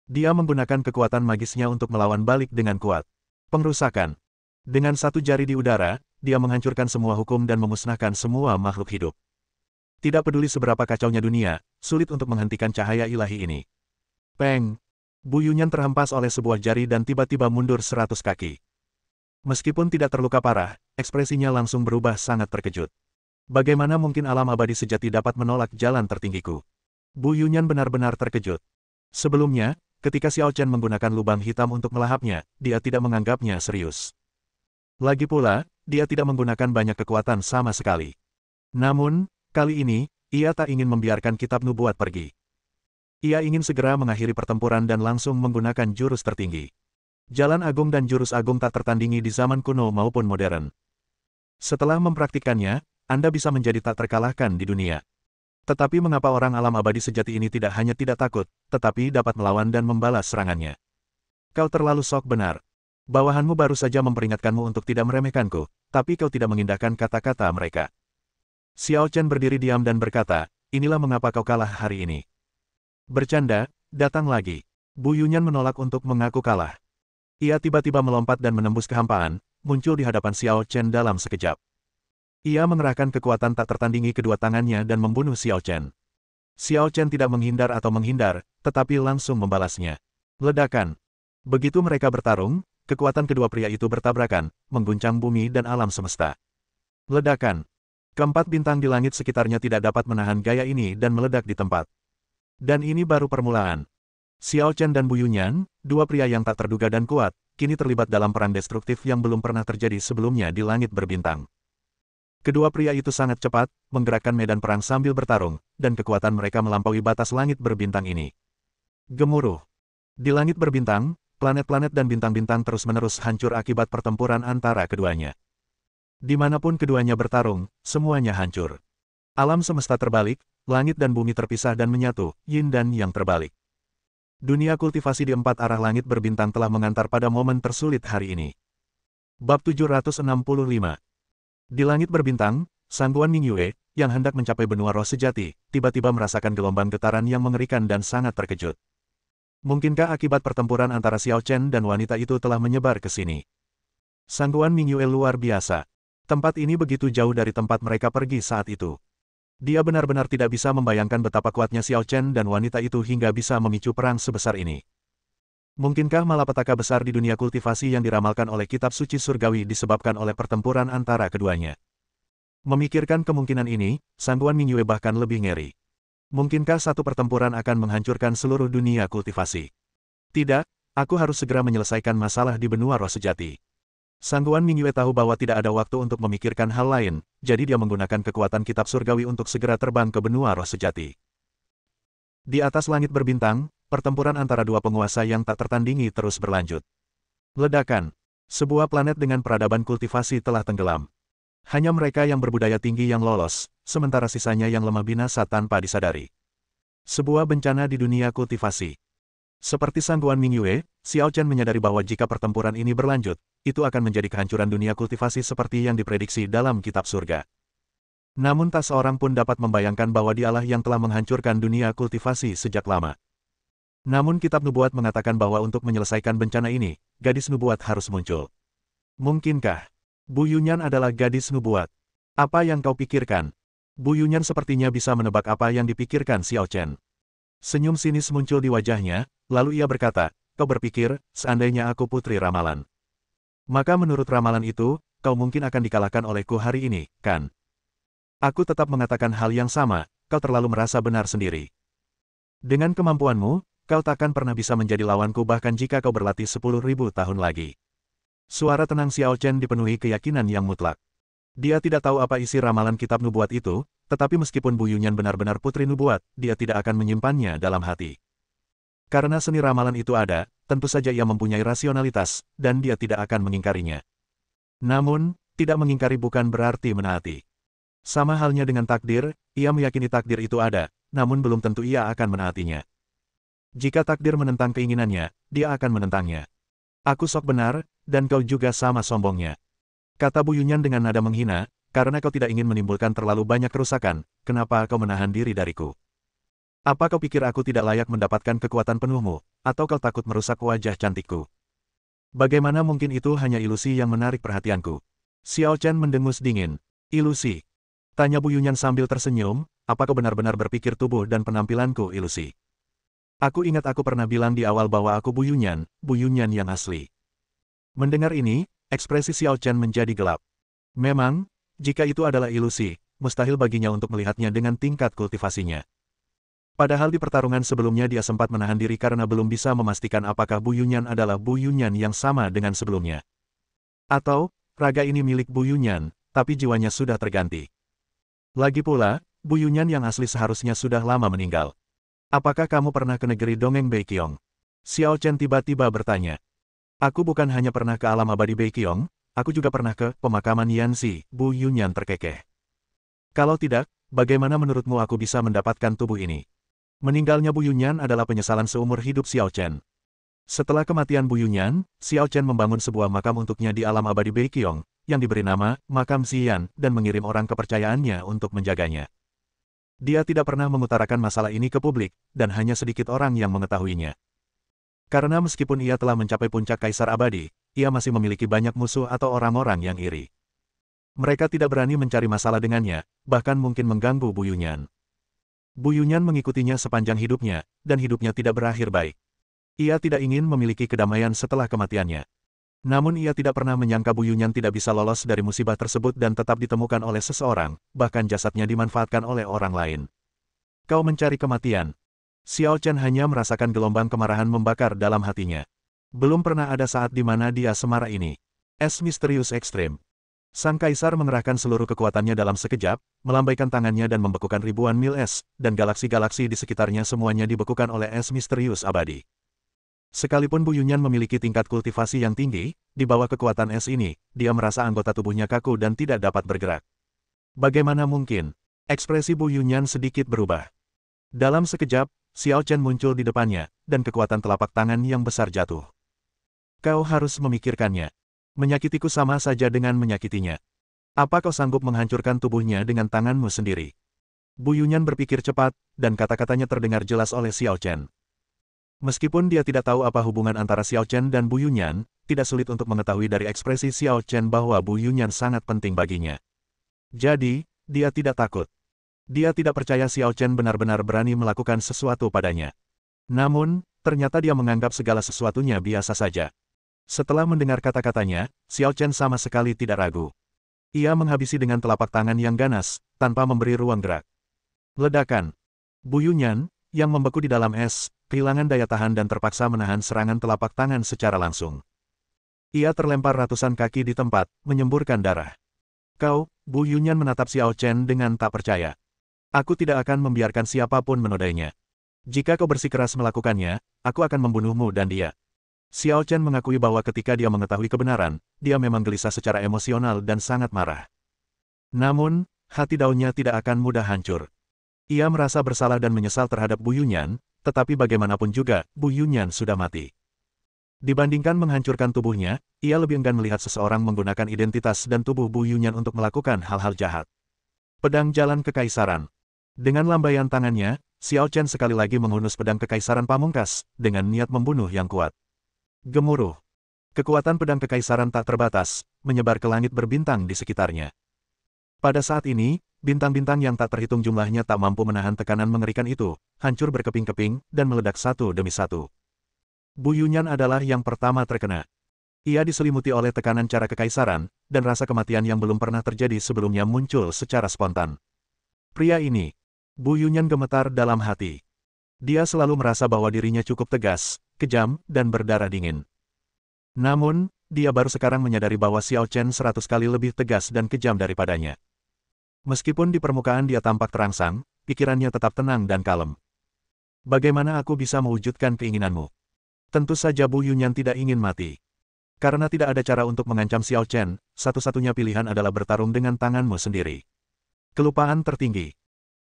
Dia menggunakan kekuatan magisnya untuk melawan balik dengan kuat. Pengrusakan. Dengan satu jari di udara, dia menghancurkan semua hukum dan memusnahkan semua makhluk hidup. Tidak peduli seberapa kacaunya dunia, sulit untuk menghentikan cahaya ilahi ini. Peng! Bu Yunyan terhempas oleh sebuah jari dan tiba-tiba mundur 100 kaki. Meskipun tidak terluka parah, ekspresinya langsung berubah sangat terkejut. Bagaimana mungkin alam abadi sejati dapat menolak jalan tertinggiku? Bu Yunyan benar-benar terkejut. Sebelumnya, ketika Xiao Chen menggunakan lubang hitam untuk melahapnya, dia tidak menganggapnya serius. Lagi pula, dia tidak menggunakan banyak kekuatan sama sekali. Namun, kali ini, ia tak ingin membiarkan kitab nubuat pergi. Ia ingin segera mengakhiri pertempuran dan langsung menggunakan jurus tertinggi. Jalan agung dan jurus agung tak tertandingi di zaman kuno maupun modern. Setelah mempraktikkannya, Anda bisa menjadi tak terkalahkan di dunia. Tetapi mengapa orang alam abadi sejati ini tidak hanya tidak takut, tetapi dapat melawan dan membalas serangannya? Kau terlalu sok benar. Bawahanmu baru saja memperingatkanmu untuk tidak meremehkanku, tapi kau tidak mengindahkan kata-kata mereka. Xiao Chen berdiri diam dan berkata, inilah mengapa kau kalah hari ini. Bercanda, datang lagi. Bu Yunyan menolak untuk mengaku kalah. Ia tiba-tiba melompat dan menembus kehampaan, muncul di hadapan Xiao Chen dalam sekejap. Ia mengerahkan kekuatan tak tertandingi kedua tangannya dan membunuh Xiao Chen. Xiao Chen tidak menghindar atau menghindar, tetapi langsung membalasnya. Ledakan. Begitu mereka bertarung, kekuatan kedua pria itu bertabrakan, mengguncang bumi dan alam semesta. Ledakan. Keempat bintang di langit sekitarnya tidak dapat menahan gaya ini dan meledak di tempat. Dan ini baru permulaan. Xiao Chen dan Bu Yunyan, dua pria yang tak terduga dan kuat, kini terlibat dalam perang destruktif yang belum pernah terjadi sebelumnya di langit berbintang. Kedua pria itu sangat cepat, menggerakkan medan perang sambil bertarung, dan kekuatan mereka melampaui batas langit berbintang ini. Gemuruh. Di langit berbintang, planet-planet dan bintang-bintang terus-menerus hancur akibat pertempuran antara keduanya. Dimanapun keduanya bertarung, semuanya hancur. Alam semesta terbalik, langit dan bumi terpisah dan menyatu, yin dan yang terbalik. Dunia kultivasi di empat arah langit berbintang telah mengantar pada momen tersulit hari ini. Bab 765. Di langit berbintang, Sangguan Mingyue, yang hendak mencapai benua roh sejati, tiba-tiba merasakan gelombang getaran yang mengerikan dan sangat terkejut. Mungkinkah akibat pertempuran antara Xiao Chen dan wanita itu telah menyebar ke sini? Sangguan Mingyue luar biasa. Tempat ini begitu jauh dari tempat mereka pergi saat itu. Dia benar-benar tidak bisa membayangkan betapa kuatnya Xiao Chen dan wanita itu hingga bisa memicu perang sebesar ini. Mungkinkah malapetaka besar di dunia kultivasi yang diramalkan oleh kitab suci surgawi disebabkan oleh pertempuran antara keduanya? Memikirkan kemungkinan ini, Sangguan Mingyue bahkan lebih ngeri. Mungkinkah satu pertempuran akan menghancurkan seluruh dunia kultivasi? Tidak, aku harus segera menyelesaikan masalah di benua roh sejati. Sangguan Mingyue tahu bahwa tidak ada waktu untuk memikirkan hal lain, jadi dia menggunakan kekuatan kitab surgawi untuk segera terbang ke benua roh sejati. Di atas langit berbintang, pertempuran antara dua penguasa yang tak tertandingi terus berlanjut. Ledakan. Sebuah planet dengan peradaban kultivasi telah tenggelam. Hanya mereka yang berbudaya tinggi yang lolos, sementara sisanya yang lemah binasa tanpa disadari. Sebuah bencana di dunia kultivasi. Seperti Sangguan Mingyue, Xiao Chen menyadari bahwa jika pertempuran ini berlanjut, itu akan menjadi kehancuran dunia kultivasi seperti yang diprediksi dalam kitab surga. Namun tak seorang pun dapat membayangkan bahwa dialah yang telah menghancurkan dunia kultivasi sejak lama. Namun kitab nubuat mengatakan bahwa untuk menyelesaikan bencana ini, gadis nubuat harus muncul. Mungkinkah Bu Yunyan adalah gadis nubuat? Apa yang kau pikirkan? Bu Yunyan sepertinya bisa menebak apa yang dipikirkan Xiao Chen. Senyum sinis muncul di wajahnya, lalu ia berkata, kau berpikir, seandainya aku putri ramalan. Maka menurut ramalan itu, kau mungkin akan dikalahkan olehku hari ini, kan? Aku tetap mengatakan hal yang sama, kau terlalu merasa benar sendiri. Dengan kemampuanmu, kau takkan pernah bisa menjadi lawanku bahkan jika kau berlatih 10.000 tahun lagi. Suara tenang Xiao Chen dipenuhi keyakinan yang mutlak. Dia tidak tahu apa isi ramalan kitab nubuat itu, tetapi meskipun Bu Yunyan benar-benar putri nubuat, dia tidak akan menyimpannya dalam hati. Karena seni ramalan itu ada, tentu saja ia mempunyai rasionalitas, dan dia tidak akan mengingkarinya. Namun, tidak mengingkari bukan berarti menaati. Sama halnya dengan takdir, ia meyakini takdir itu ada, namun belum tentu ia akan menaatinya. Jika takdir menentang keinginannya, dia akan menentangnya. Aku sok benar, dan kau juga sama sombongnya. Kata Bu Yunyan dengan nada menghina, karena kau tidak ingin menimbulkan terlalu banyak kerusakan, kenapa kau menahan diri dariku? Apa kau pikir aku tidak layak mendapatkan kekuatan penuhmu, atau kau takut merusak wajah cantikku? Bagaimana mungkin itu hanya ilusi yang menarik perhatianku? Xiao Chen mendengus dingin. Ilusi? Tanya Bu Yunyan sambil tersenyum, apa kau benar-benar berpikir tubuh dan penampilanku ilusi? Aku ingat aku pernah bilang di awal bahwa aku Bu Yunyan yang asli. Mendengar ini, ekspresi Xiao Chen menjadi gelap. Memang, jika itu adalah ilusi, mustahil baginya untuk melihatnya dengan tingkat kultivasinya. Padahal di pertarungan sebelumnya dia sempat menahan diri karena belum bisa memastikan apakah Bu Yunyan adalah Bu Yunyan yang sama dengan sebelumnya. Atau, raga ini milik Bu Yunyan, tapi jiwanya sudah terganti. Lagi pula, Bu Yunyan yang asli seharusnya sudah lama meninggal. Apakah kamu pernah ke negeri Dongeng Baiqiong? Xiao Chen tiba-tiba bertanya. Aku bukan hanya pernah ke alam abadi Baiqiong, aku juga pernah ke pemakaman Yanxi, Bu Yunyan terkekeh. Kalau tidak, bagaimana menurutmu aku bisa mendapatkan tubuh ini? Meninggalnya Bu Yunyan adalah penyesalan seumur hidup Xiao Chen. Setelah kematian Bu Yunyan, Xiao Chen membangun sebuah makam untuknya di alam abadi Baiqiong, yang diberi nama Makam Xian, dan mengirim orang kepercayaannya untuk menjaganya. Dia tidak pernah mengutarakan masalah ini ke publik, dan hanya sedikit orang yang mengetahuinya. Karena meskipun ia telah mencapai puncak Kaisar Abadi, ia masih memiliki banyak musuh atau orang-orang yang iri. Mereka tidak berani mencari masalah dengannya, bahkan mungkin mengganggu Bu Yunyan. Bu Yunyan mengikutinya sepanjang hidupnya, dan hidupnya tidak berakhir baik. Ia tidak ingin memiliki kedamaian setelah kematiannya. Namun ia tidak pernah menyangka Bu Yunyan tidak bisa lolos dari musibah tersebut dan tetap ditemukan oleh seseorang, bahkan jasadnya dimanfaatkan oleh orang lain. Kau mencari kematian. Xiao Chen hanya merasakan gelombang kemarahan membakar dalam hatinya. Belum pernah ada saat di mana dia semarah ini. Es misterius ekstrim. Sang Kaisar mengerahkan seluruh kekuatannya dalam sekejap, melambaikan tangannya dan membekukan ribuan mil es, dan galaksi-galaksi di sekitarnya semuanya dibekukan oleh es misterius abadi. Sekalipun Bu Yunyan memiliki tingkat kultivasi yang tinggi, di bawah kekuatan es ini, dia merasa anggota tubuhnya kaku dan tidak dapat bergerak. Bagaimana mungkin? Ekspresi Bu Yunyan sedikit berubah. Dalam sekejap, Xiao Chen muncul di depannya, dan kekuatan telapak tangan yang besar jatuh. Kau harus memikirkannya. Menyakitiku sama saja dengan menyakitinya. Apa kau sanggup menghancurkan tubuhnya dengan tanganmu sendiri? Bu Yunyan berpikir cepat, dan kata-katanya terdengar jelas oleh Xiao Chen. Meskipun dia tidak tahu apa hubungan antara Xiao Chen dan Bu Yunyan, tidak sulit untuk mengetahui dari ekspresi Xiao Chen bahwa Bu Yunyan sangat penting baginya. Jadi, dia tidak takut. Dia tidak percaya Xiao Chen benar-benar berani melakukan sesuatu padanya. Namun, ternyata dia menganggap segala sesuatunya biasa saja. Setelah mendengar kata-katanya, Xiao Chen sama sekali tidak ragu. Ia menghabisi dengan telapak tangan yang ganas, tanpa memberi ruang gerak. Ledakan. Bu Yunyan, yang membeku di dalam es, kehilangan daya tahan dan terpaksa menahan serangan telapak tangan secara langsung. Ia terlempar ratusan kaki di tempat, menyemburkan darah. Kau, Bu Yunyan menatap Xiao Chen dengan tak percaya. Aku tidak akan membiarkan siapapun menodainya. Jika kau bersikeras melakukannya, aku akan membunuhmu dan dia. Xiao Chen mengakui bahwa ketika dia mengetahui kebenaran, dia memang gelisah secara emosional dan sangat marah. Namun, hati daunnya tidak akan mudah hancur. Ia merasa bersalah dan menyesal terhadap Bu Yunyan, tetapi bagaimanapun juga, Bu Yunyan sudah mati. Dibandingkan menghancurkan tubuhnya, ia lebih enggan melihat seseorang menggunakan identitas dan tubuh Bu Yunyan untuk melakukan hal-hal jahat. Pedang Jalan Kekaisaran. Dengan lambaian tangannya, Xiao Chen sekali lagi menghunus pedang kekaisaran pamungkas, dengan niat membunuh yang kuat. Gemuruh. Kekuatan pedang kekaisaran tak terbatas, menyebar ke langit berbintang di sekitarnya. Pada saat ini, bintang-bintang yang tak terhitung jumlahnya tak mampu menahan tekanan mengerikan itu, hancur berkeping-keping, dan meledak satu demi satu. Bu Yunyan adalah yang pertama terkena. Ia diselimuti oleh tekanan cara kekaisaran, dan rasa kematian yang belum pernah terjadi sebelumnya muncul secara spontan. Pria ini. Bu Yunyan gemetar dalam hati. Dia selalu merasa bahwa dirinya cukup tegas, kejam, dan berdarah dingin. Namun, dia baru sekarang menyadari bahwa Xiao Chen 100 kali lebih tegas dan kejam daripadanya. Meskipun di permukaan dia tampak terangsang, pikirannya tetap tenang dan kalem. Bagaimana aku bisa mewujudkan keinginanmu? Tentu saja Bu Yunyan tidak ingin mati. Karena tidak ada cara untuk mengancam Xiao Chen, satu-satunya pilihan adalah bertarung dengan tanganmu sendiri. Kelupaan tertinggi.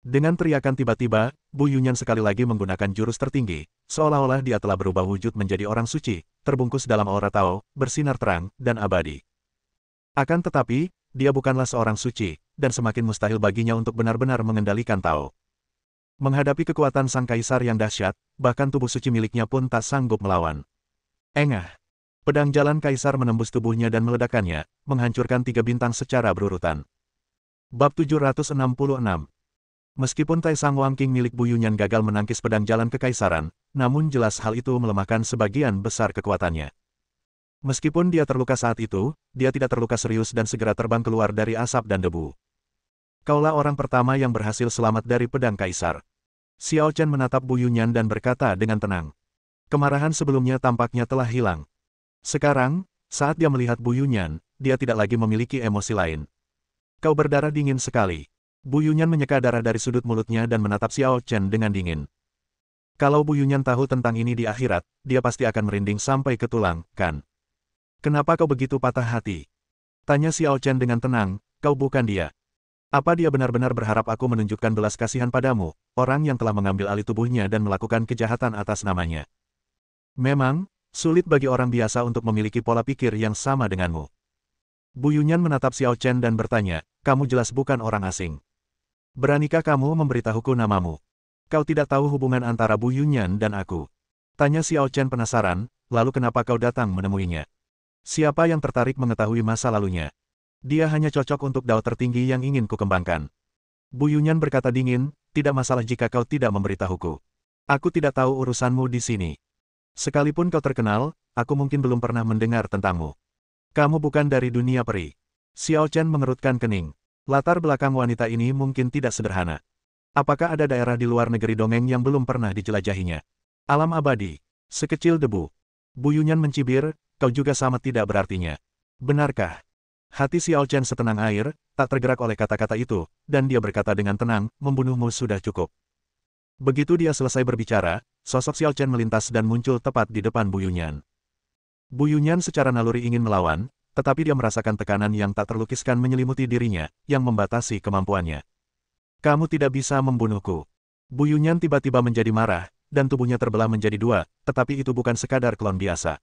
Dengan teriakan tiba-tiba, Bu Yunyan sekali lagi menggunakan jurus tertinggi, seolah-olah dia telah berubah wujud menjadi orang suci, terbungkus dalam aura Tao, bersinar terang, dan abadi. Akan tetapi, dia bukanlah seorang suci, dan semakin mustahil baginya untuk benar-benar mengendalikan Tao. Menghadapi kekuatan sang kaisar yang dahsyat, bahkan tubuh suci miliknya pun tak sanggup melawan. Engah! Pedang jalan kaisar menembus tubuhnya dan meledakkannya, menghancurkan 3 bintang secara berurutan. Bab 766. Meskipun Taisang Wang King milik Bu Yunyan gagal menangkis pedang jalan kekaisaran, namun jelas hal itu melemahkan sebagian besar kekuatannya. Meskipun dia terluka saat itu, dia tidak terluka serius dan segera terbang keluar dari asap dan debu. Kaulah orang pertama yang berhasil selamat dari pedang kaisar. Xiao Chen menatap Bu Yunyan dan berkata dengan tenang. Kemarahan sebelumnya tampaknya telah hilang. Sekarang, saat dia melihat Bu Yunyan, dia tidak lagi memiliki emosi lain. Kau berdarah dingin sekali. Bu Yunyan menyeka darah dari sudut mulutnya dan menatap Xiao Chen dengan dingin. Kalau Bu Yunyan tahu tentang ini di akhirat, dia pasti akan merinding sampai ke tulang, kan? Kenapa kau begitu patah hati? Tanya Xiao Chen dengan tenang, kau bukan dia. Apa dia benar-benar berharap aku menunjukkan belas kasihan padamu, orang yang telah mengambil alih tubuhnya dan melakukan kejahatan atas namanya? Memang, sulit bagi orang biasa untuk memiliki pola pikir yang sama denganmu. Bu Yunyan menatap Xiao Chen dan bertanya, kamu jelas bukan orang asing. Beranikah kamu memberitahuku namamu? Kau tidak tahu hubungan antara Bu Yunyan dan aku? Tanya Xiao Chen penasaran, lalu kenapa kau datang menemuinya? Siapa yang tertarik mengetahui masa lalunya? Dia hanya cocok untuk dao tertinggi yang ingin kukembangkan. Bu Yunyan berkata dingin, tidak masalah jika kau tidak memberitahuku. Aku tidak tahu urusanmu di sini. Sekalipun kau terkenal, aku mungkin belum pernah mendengar tentangmu. Kamu bukan dari dunia peri. Xiao Chen mengerutkan kening. Latar belakang wanita ini mungkin tidak sederhana. Apakah ada daerah di luar negeri dongeng yang belum pernah dijelajahinya? Alam abadi. Sekecil debu. Bu Yunyan mencibir, kau juga sama tidak berartinya. Benarkah? Hati Xiao Chen setenang air, tak tergerak oleh kata-kata itu, dan dia berkata dengan tenang, membunuhmu sudah cukup. Begitu dia selesai berbicara, sosok Xiao Chen melintas dan muncul tepat di depan Bu Yunyan. Bu Yunyan secara naluri ingin melawan, tetapi dia merasakan tekanan yang tak terlukiskan menyelimuti dirinya, yang membatasi kemampuannya. Kamu tidak bisa membunuhku. Bu Yunyan tiba-tiba menjadi marah, dan tubuhnya terbelah menjadi dua, tetapi itu bukan sekadar klon biasa.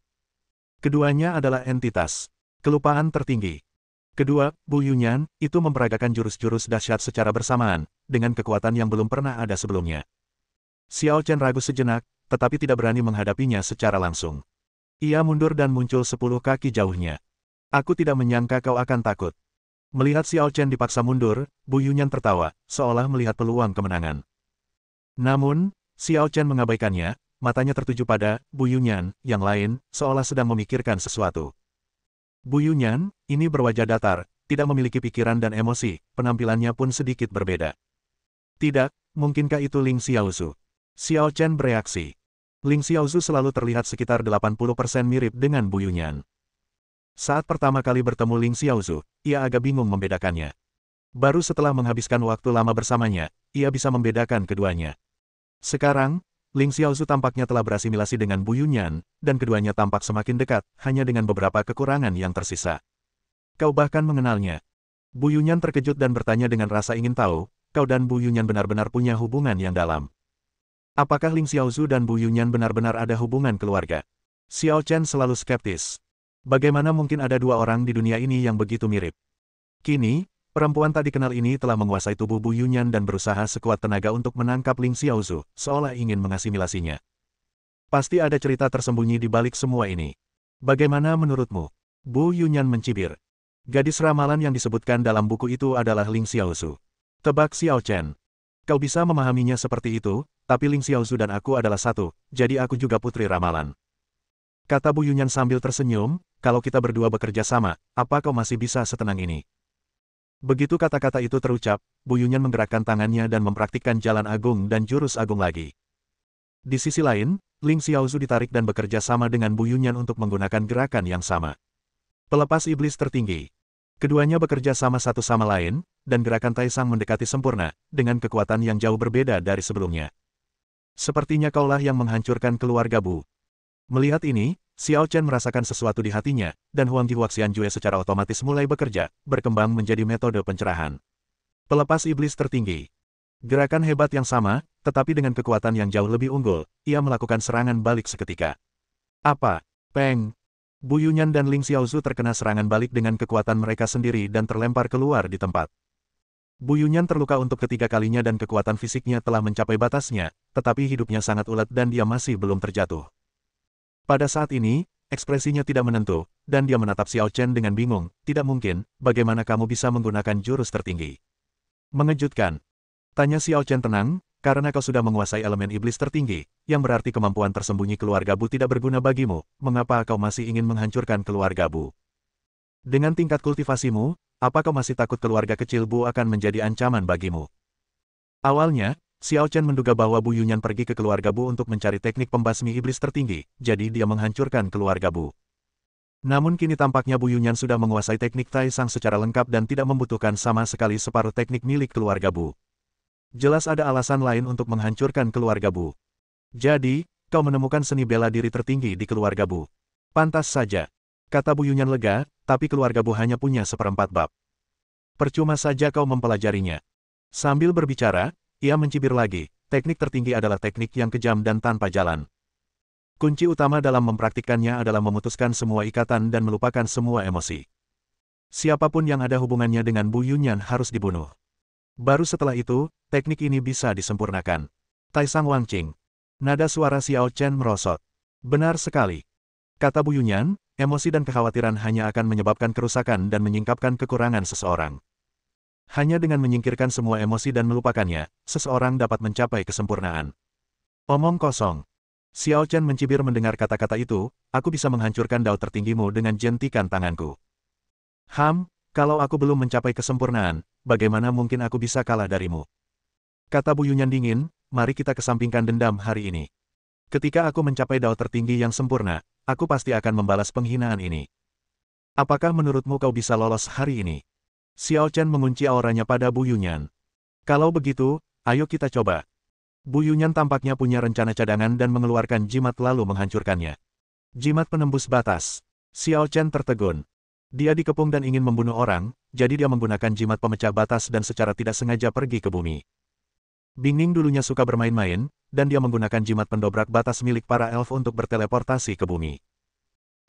Keduanya adalah entitas kelupaan tertinggi. Kedua, Bu Yunyan, itu memperagakan jurus-jurus dahsyat secara bersamaan, dengan kekuatan yang belum pernah ada sebelumnya. Xiao Chen ragu sejenak, tetapi tidak berani menghadapinya secara langsung. Ia mundur dan muncul 10 kaki jauhnya. Aku tidak menyangka kau akan takut. Melihat Xiao Chen dipaksa mundur, Bu Yunyan tertawa, seolah melihat peluang kemenangan. Namun, Xiao Chen mengabaikannya, matanya tertuju pada Bu Yunyan, yang lain, seolah sedang memikirkan sesuatu. Bu Yunyan, ini berwajah datar, tidak memiliki pikiran dan emosi, penampilannya pun sedikit berbeda. Tidak, mungkinkah itu Ling Xiaozu? Xiao Chen bereaksi. Ling Xiaozu selalu terlihat sekitar 80% mirip dengan Bu Yunyan. Saat pertama kali bertemu Ling Xiaozu, ia agak bingung membedakannya. Baru setelah menghabiskan waktu lama bersamanya, ia bisa membedakan keduanya. Sekarang, Ling Xiaozu tampaknya telah berasimilasi dengan Bu Yunyan, dan keduanya tampak semakin dekat, hanya dengan beberapa kekurangan yang tersisa. Kau bahkan mengenalnya. Bu Yunyan terkejut dan bertanya dengan rasa ingin tahu, kau dan Bu Yunyan benar-benar punya hubungan yang dalam. Apakah Ling Xiaozu dan Bu Yunyan benar-benar ada hubungan keluarga? Xiao Chen selalu skeptis. Bagaimana mungkin ada dua orang di dunia ini yang begitu mirip? Kini, perempuan tak dikenal ini telah menguasai tubuh Bu Yunyan dan berusaha sekuat tenaga untuk menangkap Ling Xiaozu, seolah ingin mengasimilasinya. Pasti ada cerita tersembunyi di balik semua ini. Bagaimana menurutmu? Bu Yunyan mencibir. Gadis ramalan yang disebutkan dalam buku itu adalah Ling Xiaozu. Tebak Xiao Chen. Kau bisa memahaminya seperti itu, tapi Ling Xiaozu dan aku adalah satu, jadi aku juga putri ramalan. Kata Bu Yunyan sambil tersenyum, kalau kita berdua bekerja sama, apa kau masih bisa setenang ini? Begitu kata-kata itu terucap, Bu Yunyan menggerakkan tangannya dan mempraktikkan jalan agung dan jurus agung lagi. Di sisi lain, Ling Xiaozu ditarik dan bekerja sama dengan Bu Yunyan untuk menggunakan gerakan yang sama. Pelepas iblis tertinggi. Keduanya bekerja sama satu sama lain, dan gerakan Taisang mendekati sempurna, dengan kekuatan yang jauh berbeda dari sebelumnya. Sepertinya kaulah yang menghancurkan keluarga Bu. Melihat ini, Xiao Chen merasakan sesuatu di hatinya, dan Huang Ji Huaxianjue secara otomatis mulai bekerja, berkembang menjadi metode pencerahan. Pelepas iblis tertinggi. Gerakan hebat yang sama, tetapi dengan kekuatan yang jauh lebih unggul, ia melakukan serangan balik seketika. Apa? Peng! Bu Yunyan dan Ling Xiaozu terkena serangan balik dengan kekuatan mereka sendiri dan terlempar keluar di tempat. Bu Yunyan terluka untuk ketiga kalinya dan kekuatan fisiknya telah mencapai batasnya, tetapi hidupnya sangat ulet dan dia masih belum terjatuh. Pada saat ini, ekspresinya tidak menentu, dan dia menatap Xiao Chen dengan bingung. Tidak mungkin, bagaimana kamu bisa menggunakan jurus tertinggi? Mengejutkan. Tanya Xiao Chen tenang, karena kau sudah menguasai elemen iblis tertinggi, yang berarti kemampuan tersembunyi keluarga Bu tidak berguna bagimu, mengapa kau masih ingin menghancurkan keluarga Bu? Dengan tingkat kultivasimu, apa kau masih takut keluarga kecil Bu akan menjadi ancaman bagimu? Awalnya, Xiao Chen menduga bahwa Bu Yunyan pergi ke keluarga Bu untuk mencari teknik pembasmi iblis tertinggi, jadi dia menghancurkan keluarga Bu. Namun kini tampaknya Bu Yunyan sudah menguasai teknik Tai Sang secara lengkap dan tidak membutuhkan sama sekali separuh teknik milik keluarga Bu. Jelas ada alasan lain untuk menghancurkan keluarga Bu. Jadi, kau menemukan seni bela diri tertinggi di keluarga Bu. Pantas saja. Kata Bu Yunyan lega, tapi keluarga Bu hanya punya seperempat bab. Percuma saja kau mempelajarinya. Sambil berbicara, ia mencibir lagi, teknik tertinggi adalah teknik yang kejam dan tanpa jalan. Kunci utama dalam mempraktikkannya adalah memutuskan semua ikatan dan melupakan semua emosi. Siapapun yang ada hubungannya dengan Bu Yunyan harus dibunuh. Baru setelah itu, teknik ini bisa disempurnakan. Tai Sang Wangqing. Nada suara Xiao Chen merosot. Benar sekali. Kata Bu Yunyan, emosi dan kekhawatiran hanya akan menyebabkan kerusakan dan menyingkapkan kekurangan seseorang. Hanya dengan menyingkirkan semua emosi dan melupakannya, seseorang dapat mencapai kesempurnaan. Omong kosong. Xiao Chen mencibir mendengar kata-kata itu, aku bisa menghancurkan dao tertinggimu dengan jentikan tanganku. Kalau aku belum mencapai kesempurnaan, bagaimana mungkin aku bisa kalah darimu? Kata Bu Yunyan dingin, mari kita kesampingkan dendam hari ini. Ketika aku mencapai dao tertinggi yang sempurna, aku pasti akan membalas penghinaan ini. Apakah menurutmu kau bisa lolos hari ini? Xiao Chen mengunci auranya pada Bu Yunyan. Kalau begitu, ayo kita coba. Bu Yunyan tampaknya punya rencana cadangan dan mengeluarkan jimat lalu menghancurkannya. Jimat penembus batas. Xiao Chen tertegun. Dia dikepung dan ingin membunuh orang, jadi dia menggunakan jimat pemecah batas dan secara tidak sengaja pergi ke bumi. Bingning dulunya suka bermain-main, dan dia menggunakan jimat pendobrak batas milik para elf untuk berteleportasi ke bumi.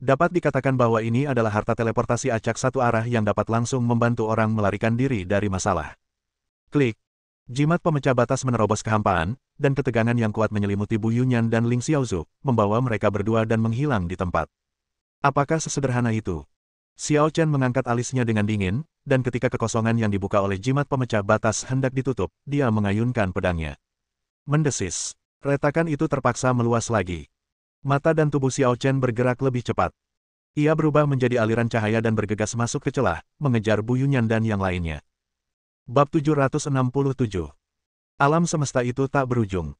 Dapat dikatakan bahwa ini adalah harta teleportasi acak satu arah yang dapat langsung membantu orang melarikan diri dari masalah. Klik. Jimat pemecah batas menerobos kehampaan, dan ketegangan yang kuat menyelimuti Bu Yunyan dan Ling Xiaozu, membawa mereka berdua dan menghilang di tempat. Apakah sesederhana itu? Xiao Chen mengangkat alisnya dengan dingin, dan ketika kekosongan yang dibuka oleh jimat pemecah batas hendak ditutup, dia mengayunkan pedangnya. Mendesis. Retakan itu terpaksa meluas lagi. Mata dan tubuh Xiao Chen bergerak lebih cepat. Ia berubah menjadi aliran cahaya dan bergegas masuk ke celah, mengejar Bu Yunyan dan yang lainnya. Bab 767. Alam semesta itu tak berujung.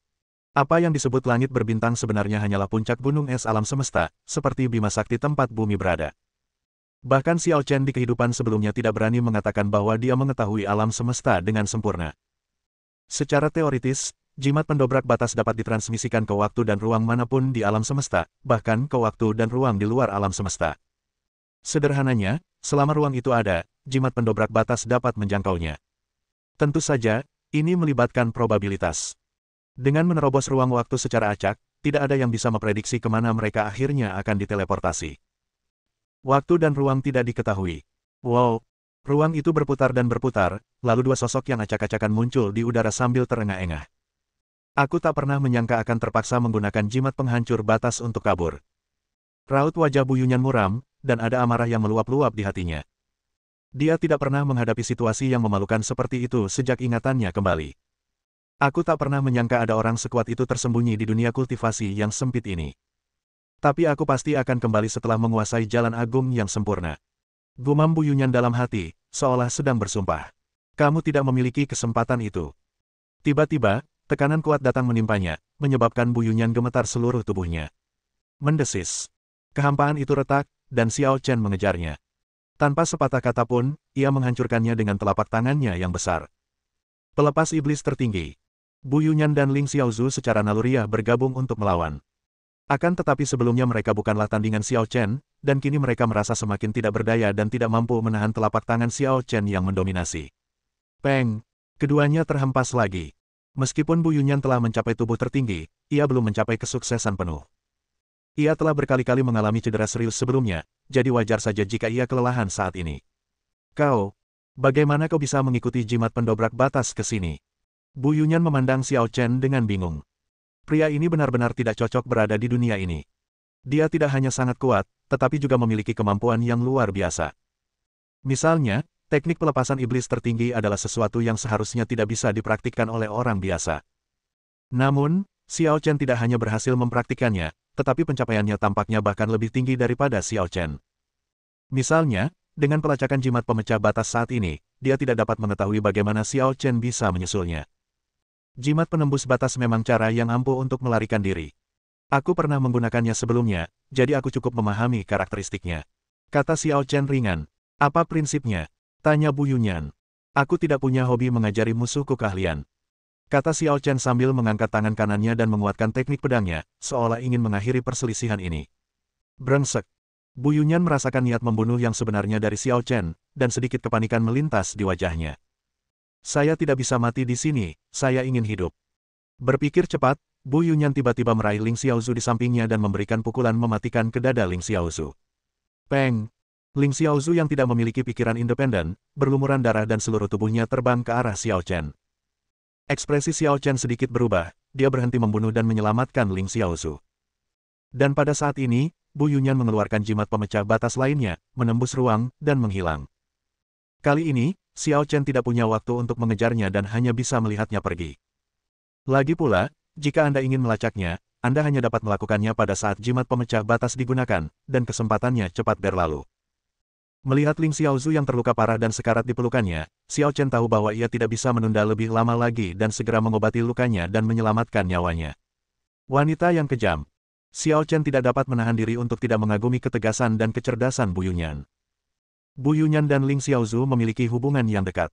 Apa yang disebut langit berbintang sebenarnya hanyalah puncak gunung es alam semesta, seperti Bima Sakti tempat bumi berada. Bahkan Xiao Chen di kehidupan sebelumnya tidak berani mengatakan bahwa dia mengetahui alam semesta dengan sempurna. Secara teoritis, jimat pendobrak batas dapat ditransmisikan ke waktu dan ruang manapun di alam semesta, bahkan ke waktu dan ruang di luar alam semesta. Sederhananya, selama ruang itu ada, jimat pendobrak batas dapat menjangkaunya. Tentu saja, ini melibatkan probabilitas. Dengan menerobos ruang waktu secara acak, tidak ada yang bisa memprediksi kemana mereka akhirnya akan diteleportasi. Waktu dan ruang tidak diketahui. Wow! Ruang itu berputar dan berputar, lalu dua sosok yang acak-acakan muncul di udara sambil terengah-engah. Aku tak pernah menyangka akan terpaksa menggunakan jimat penghancur batas untuk kabur. Raut wajah Bu Yunyan muram, dan ada amarah yang meluap-luap di hatinya. Dia tidak pernah menghadapi situasi yang memalukan seperti itu sejak ingatannya kembali. Aku tak pernah menyangka ada orang sekuat itu tersembunyi di dunia kultivasi yang sempit ini. Tapi aku pasti akan kembali setelah menguasai jalan agung yang sempurna. Gumam Bu Yunyan dalam hati, seolah sedang bersumpah. Kamu tidak memiliki kesempatan itu. Tiba-tiba, tekanan kuat datang menimpanya, menyebabkan Bu Yunyan gemetar seluruh tubuhnya. Mendesis. Kehampaan itu retak, dan Xiao Chen mengejarnya. Tanpa sepatah kata pun, ia menghancurkannya dengan telapak tangannya yang besar. Pelepas iblis tertinggi. Bu Yunyan dan Ling Xiaozu secara naluriah bergabung untuk melawan. Akan tetapi sebelumnya mereka bukanlah tandingan Xiao Chen, dan kini mereka merasa semakin tidak berdaya dan tidak mampu menahan telapak tangan Xiao Chen yang mendominasi. Peng! Keduanya terhempas lagi. Meskipun Bu Yunyan telah mencapai tubuh tertinggi, ia belum mencapai kesuksesan penuh. Ia telah berkali-kali mengalami cedera serius sebelumnya, jadi wajar saja jika ia kelelahan saat ini. Kau, bagaimana kau bisa mengikuti jimat pendobrak batas ke sini? Bu Yunyan memandang Xiao Chen dengan bingung. Pria ini benar-benar tidak cocok berada di dunia ini. Dia tidak hanya sangat kuat, tetapi juga memiliki kemampuan yang luar biasa. Misalnya, teknik pelepasan iblis tertinggi adalah sesuatu yang seharusnya tidak bisa dipraktikkan oleh orang biasa. Namun, Xiao Chen tidak hanya berhasil mempraktikkannya, tetapi pencapaiannya tampaknya bahkan lebih tinggi daripada Xiao Chen. Misalnya, dengan pelacakan jimat pemecah batas saat ini, dia tidak dapat mengetahui bagaimana Xiao Chen bisa menyusulnya. Jimat penembus batas memang cara yang ampuh untuk melarikan diri. Aku pernah menggunakannya sebelumnya, jadi aku cukup memahami karakteristiknya. Kata Xiao Chen ringan. Apa prinsipnya? Tanya Bu Yunyan. Aku tidak punya hobi mengajari musuhku keahlian. Kata Xiao Chen sambil mengangkat tangan kanannya dan menguatkan teknik pedangnya, seolah ingin mengakhiri perselisihan ini. Brengsek. Bu Yunyan merasakan niat membunuh yang sebenarnya dari Xiao Chen, dan sedikit kepanikan melintas di wajahnya. Saya tidak bisa mati di sini, saya ingin hidup. Berpikir cepat, Bu Yunyan tiba-tiba meraih Ling Xiaozu di sampingnya dan memberikan pukulan mematikan ke dada Ling Xiaozu. Peng! Ling Xiaozu yang tidak memiliki pikiran independen, berlumuran darah dan seluruh tubuhnya terbang ke arah Xiao Chen. Ekspresi Xiao Chen sedikit berubah, dia berhenti membunuh dan menyelamatkan Ling Xiaozu. Dan pada saat ini, Bu Yunyan mengeluarkan jimat pemecah batas lainnya, menembus ruang, dan menghilang. Kali ini, Xiao Chen tidak punya waktu untuk mengejarnya dan hanya bisa melihatnya pergi. Lagi pula, jika Anda ingin melacaknya, Anda hanya dapat melakukannya pada saat jimat pemecah batas digunakan, dan kesempatannya cepat berlalu. Melihat Ling Xiaozu yang terluka parah dan sekarat di pelukannya, Xiao Chen tahu bahwa ia tidak bisa menunda lebih lama lagi dan segera mengobati lukanya dan menyelamatkan nyawanya. Wanita yang kejam. Xiao Chen tidak dapat menahan diri untuk tidak mengagumi ketegasan dan kecerdasan Bu Yunyan. Bu Yunyan dan Ling Xiaozu memiliki hubungan yang dekat.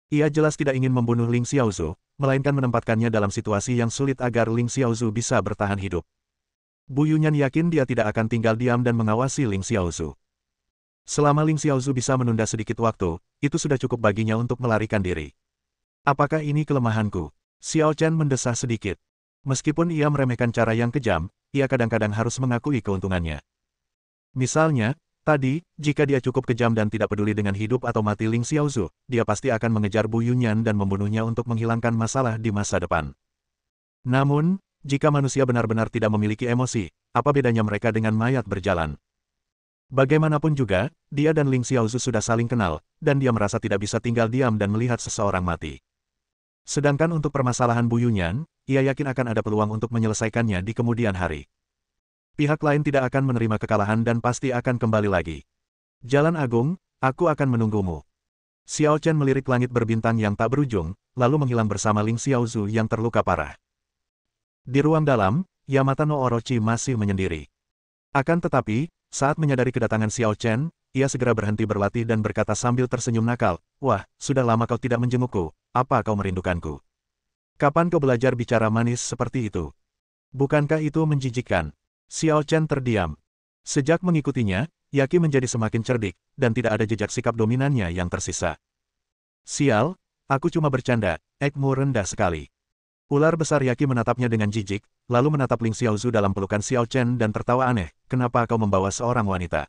Ia jelas tidak ingin membunuh Ling Xiaozu, melainkan menempatkannya dalam situasi yang sulit agar Ling Xiaozu bisa bertahan hidup. Bu Yunyan yakin dia tidak akan tinggal diam dan mengawasi Ling Xiaozu. Selama Ling Xiaozu bisa menunda sedikit waktu, itu sudah cukup baginya untuk melarikan diri. Apakah ini kelemahanku? Xiao Chen mendesah sedikit. Meskipun ia meremehkan cara yang kejam, ia kadang-kadang harus mengakui keuntungannya. Misalnya, tadi, jika dia cukup kejam dan tidak peduli dengan hidup atau mati Ling Xiaozu, dia pasti akan mengejar Bu Yunyan dan membunuhnya untuk menghilangkan masalah di masa depan. Namun, jika manusia benar-benar tidak memiliki emosi, apa bedanya mereka dengan mayat berjalan? Bagaimanapun juga, dia dan Ling Xiaozu sudah saling kenal, dan dia merasa tidak bisa tinggal diam dan melihat seseorang mati. Sedangkan untuk permasalahan Bu Yunyan, ia yakin akan ada peluang untuk menyelesaikannya di kemudian hari. Pihak lain tidak akan menerima kekalahan dan pasti akan kembali lagi. Jalan Agung, aku akan menunggumu. Xiao Chen melirik langit berbintang yang tak berujung, lalu menghilang bersama Ling Xiaozu yang terluka parah. Di ruang dalam, Yamata no Orochi masih menyendiri. Akan tetapi, saat menyadari kedatangan Xiao Chen, ia segera berhenti berlatih dan berkata sambil tersenyum nakal, "Wah, sudah lama kau tidak menjengukku, apa kau merindukanku? Kapan kau belajar bicara manis seperti itu? Bukankah itu menjijikkan?" Xiao Chen terdiam. Sejak mengikutinya, Yaki menjadi semakin cerdik, dan tidak ada jejak sikap dominannya yang tersisa. "Sial, aku cuma bercanda, ekmu rendah sekali." Ular besar Yaki menatapnya dengan jijik, lalu menatap Ling Xiaozu dalam pelukan Xiao Chen dan tertawa aneh, "Kenapa kau membawa seorang wanita?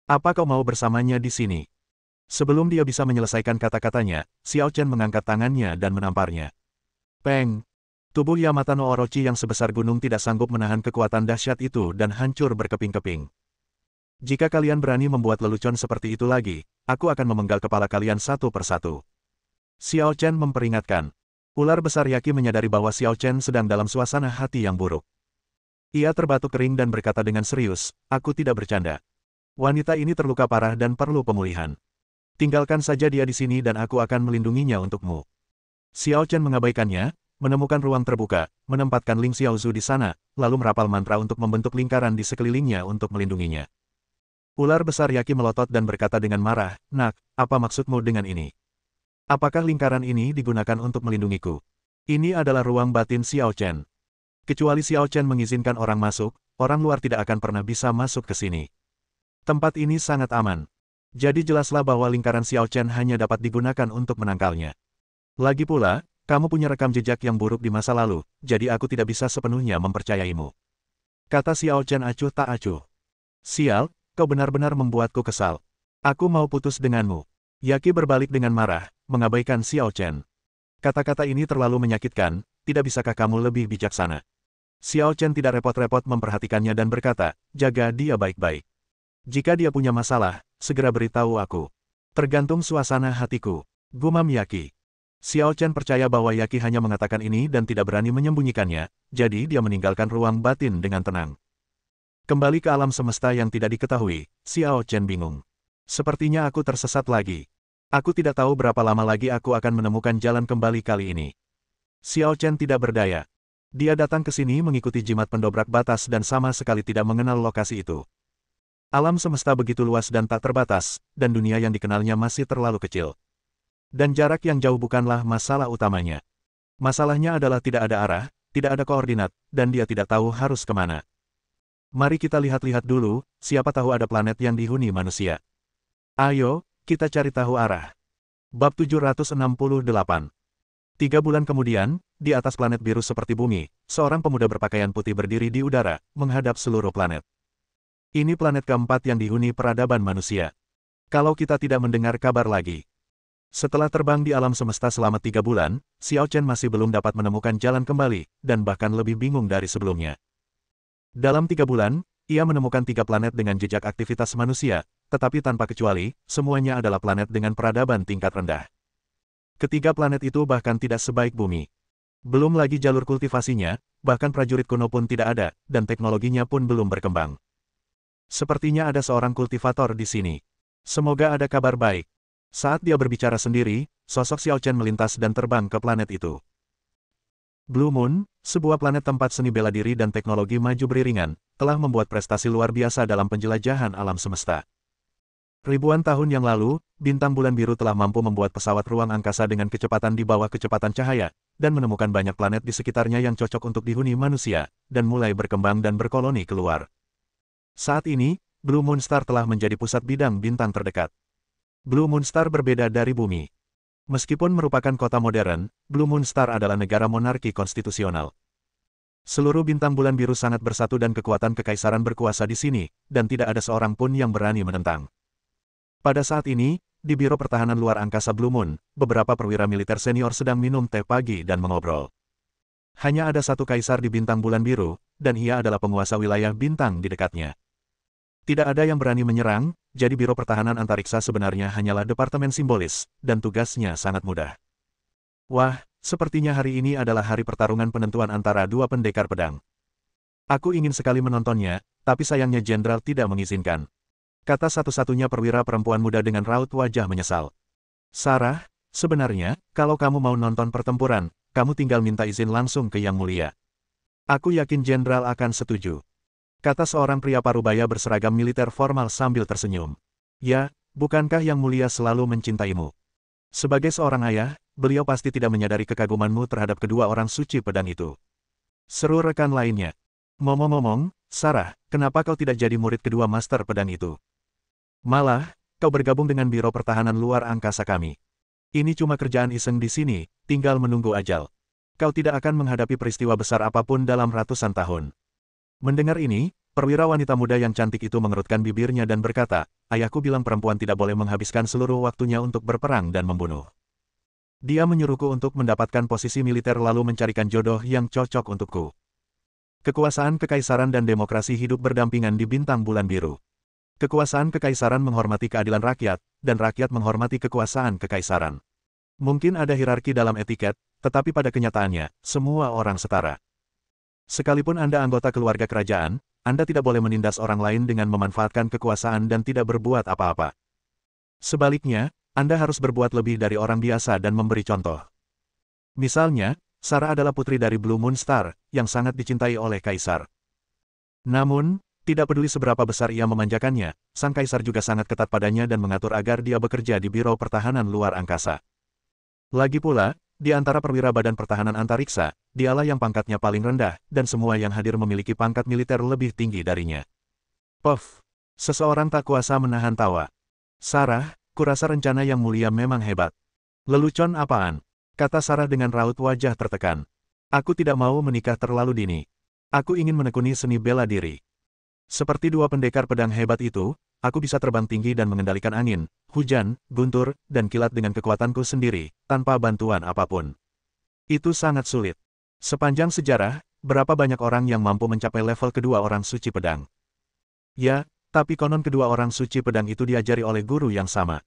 Apa kau mau bersamanya di sini?" Sebelum dia bisa menyelesaikan kata-katanya, Xiao Chen mengangkat tangannya dan menamparnya. Peng! Tubuh Yamata no Orochi yang sebesar gunung tidak sanggup menahan kekuatan dahsyat itu dan hancur berkeping-keping. "Jika kalian berani membuat lelucon seperti itu lagi, aku akan memenggal kepala kalian satu persatu." Xiao Chen memperingatkan. Ular besar Yaki menyadari bahwa Xiao Chen sedang dalam suasana hati yang buruk. Ia terbatuk kering dan berkata dengan serius, "Aku tidak bercanda. Wanita ini terluka parah dan perlu pemulihan. Tinggalkan saja dia di sini dan aku akan melindunginya untukmu." Xiao Chen mengabaikannya, menemukan ruang terbuka, menempatkan Ling Xiaozu di sana, lalu merapal mantra untuk membentuk lingkaran di sekelilingnya untuk melindunginya. Ular besar Yaki melotot dan berkata dengan marah, "Nak, apa maksudmu dengan ini? Apakah lingkaran ini digunakan untuk melindungiku? Ini adalah ruang batin Xiao Chen. Kecuali Xiao Chen mengizinkan orang masuk, orang luar tidak akan pernah bisa masuk ke sini. Tempat ini sangat aman. Jadi jelaslah bahwa lingkaran Xiao Chen hanya dapat digunakan untuk menangkalnya. Lagi pula, Kamu punya rekam jejak yang buruk di masa lalu, jadi aku tidak bisa sepenuhnya mempercayaimu. Kata Xiao Chen acuh tak acuh. Sial, kau benar-benar membuatku kesal. Aku mau putus denganmu. Yaki berbalik dengan marah, mengabaikan Xiao Chen. Kata-kata ini terlalu menyakitkan, tidak bisakah kamu lebih bijaksana? Xiao Chen tidak repot-repot memperhatikannya dan berkata, jaga dia baik-baik. Jika dia punya masalah, segera beritahu aku. Tergantung suasana hatiku. Gumam Yaki. Xiao Chen percaya bahwa Yaki hanya mengatakan ini dan tidak berani menyembunyikannya, jadi dia meninggalkan ruang batin dengan tenang. Kembali ke alam semesta yang tidak diketahui, Xiao Chen bingung. Sepertinya aku tersesat lagi. Aku tidak tahu berapa lama lagi aku akan menemukan jalan kembali kali ini. Xiao Chen tidak berdaya. Dia datang ke sini mengikuti jimat pendobrak batas dan sama sekali tidak mengenal lokasi itu. Alam semesta begitu luas dan tak terbatas, dan dunia yang dikenalnya masih terlalu kecil. Dan jarak yang jauh bukanlah masalah utamanya. Masalahnya adalah tidak ada arah, tidak ada koordinat, dan dia tidak tahu harus kemana. Mari kita lihat-lihat dulu, siapa tahu ada planet yang dihuni manusia. Ayo, kita cari tahu arah. Bab 768. 3 bulan kemudian, di atas planet biru seperti bumi, seorang pemuda berpakaian putih berdiri di udara, menghadap seluruh planet. Ini planet keempat yang dihuni peradaban manusia. Kalau kita tidak mendengar kabar lagi. Setelah terbang di alam semesta selama 3 bulan, Xiao Chen masih belum dapat menemukan jalan kembali, dan bahkan lebih bingung dari sebelumnya. Dalam 3 bulan, ia menemukan 3 planet dengan jejak aktivitas manusia, tetapi tanpa kecuali, semuanya adalah planet dengan peradaban tingkat rendah. Ketiga planet itu bahkan tidak sebaik bumi. Belum lagi jalur kultivasinya, bahkan prajurit kuno pun tidak ada, dan teknologinya pun belum berkembang. Sepertinya ada seorang kultivator di sini. Semoga ada kabar baik. Saat dia berbicara sendiri, sosok Xiao Chen melintas dan terbang ke planet itu. Blue Moon, sebuah planet tempat seni bela diri dan teknologi maju beriringan, telah membuat prestasi luar biasa dalam penjelajahan alam semesta. Ribuan tahun yang lalu, bintang bulan biru telah mampu membuat pesawat ruang angkasa dengan kecepatan di bawah kecepatan cahaya, dan menemukan banyak planet di sekitarnya yang cocok untuk dihuni manusia, dan mulai berkembang dan berkoloni keluar. Saat ini, Blue Moon Star telah menjadi pusat bidang bintang terdekat. Blue Moon Star berbeda dari bumi. Meskipun merupakan kota modern, Blue Moon Star adalah negara monarki konstitusional. Seluruh bintang bulan biru sangat bersatu dan kekuatan kekaisaran berkuasa di sini, dan tidak ada seorang pun yang berani menentang. Pada saat ini, di Biro Pertahanan Luar Angkasa Blue Moon, beberapa perwira militer senior sedang minum teh pagi dan mengobrol. Hanya ada satu kaisar di bintang bulan biru, dan ia adalah penguasa wilayah bintang di dekatnya. Tidak ada yang berani menyerang, jadi Biro Pertahanan Antariksa sebenarnya hanyalah departemen simbolis, dan tugasnya sangat mudah. Wah, sepertinya hari ini adalah hari pertarungan penentuan antara dua pendekar pedang. Aku ingin sekali menontonnya, tapi sayangnya Jenderal tidak mengizinkan. Kata satu-satunya perwira perempuan muda dengan raut wajah menyesal. Sarah, sebenarnya, kalau kamu mau nonton pertempuran, kamu tinggal minta izin langsung ke Yang Mulia. Aku yakin Jenderal akan setuju. Kata seorang pria parubaya berseragam militer formal sambil tersenyum. Ya, bukankah Yang Mulia selalu mencintaimu? Sebagai seorang ayah, beliau pasti tidak menyadari kekagumanmu terhadap kedua orang suci pedang itu. Seru rekan lainnya. Ngomong-ngomong, Sarah, kenapa kau tidak jadi murid kedua master pedang itu? Malah, kau bergabung dengan Biro Pertahanan Luar Angkasa kami. Ini cuma kerjaan iseng di sini, tinggal menunggu ajal. Kau tidak akan menghadapi peristiwa besar apapun dalam ratusan tahun. Mendengar ini, perwira wanita muda yang cantik itu mengerutkan bibirnya dan berkata, ayahku bilang perempuan tidak boleh menghabiskan seluruh waktunya untuk berperang dan membunuh. Dia menyuruhku untuk mendapatkan posisi militer lalu mencarikan jodoh yang cocok untukku. Kekuasaan kekaisaran dan demokrasi hidup berdampingan di bintang bulan biru. Kekuasaan kekaisaran menghormati keadilan rakyat, dan rakyat menghormati kekuasaan kekaisaran. Mungkin ada hierarki dalam etiket, tetapi pada kenyataannya, semua orang setara. Sekalipun Anda anggota keluarga kerajaan, Anda tidak boleh menindas orang lain dengan memanfaatkan kekuasaan dan tidak berbuat apa-apa. Sebaliknya, Anda harus berbuat lebih dari orang biasa dan memberi contoh. Misalnya, Sarah adalah putri dari Blue Moon Star, yang sangat dicintai oleh kaisar. Namun, tidak peduli seberapa besar ia memanjakannya, sang kaisar juga sangat ketat padanya dan mengatur agar dia bekerja di Biro Pertahanan Luar Angkasa. Lagi pula, di antara perwira Badan Pertahanan Antariksa, dialah yang pangkatnya paling rendah, dan semua yang hadir memiliki pangkat militer lebih tinggi darinya. Puff! Seseorang tak kuasa menahan tawa. Sarah, kurasa rencana Yang Mulia memang hebat. Lelucon apaan? kata Sarah dengan raut wajah tertekan. Aku tidak mau menikah terlalu dini. Aku ingin menekuni seni bela diri. Seperti dua pendekar pedang hebat itu, aku bisa terbang tinggi dan mengendalikan angin, hujan, guntur, dan kilat dengan kekuatanku sendiri, tanpa bantuan apapun. Itu sangat sulit. Sepanjang sejarah, berapa banyak orang yang mampu mencapai level kedua orang suci pedang? Ya, tapi konon kedua orang suci pedang itu diajari oleh guru yang sama.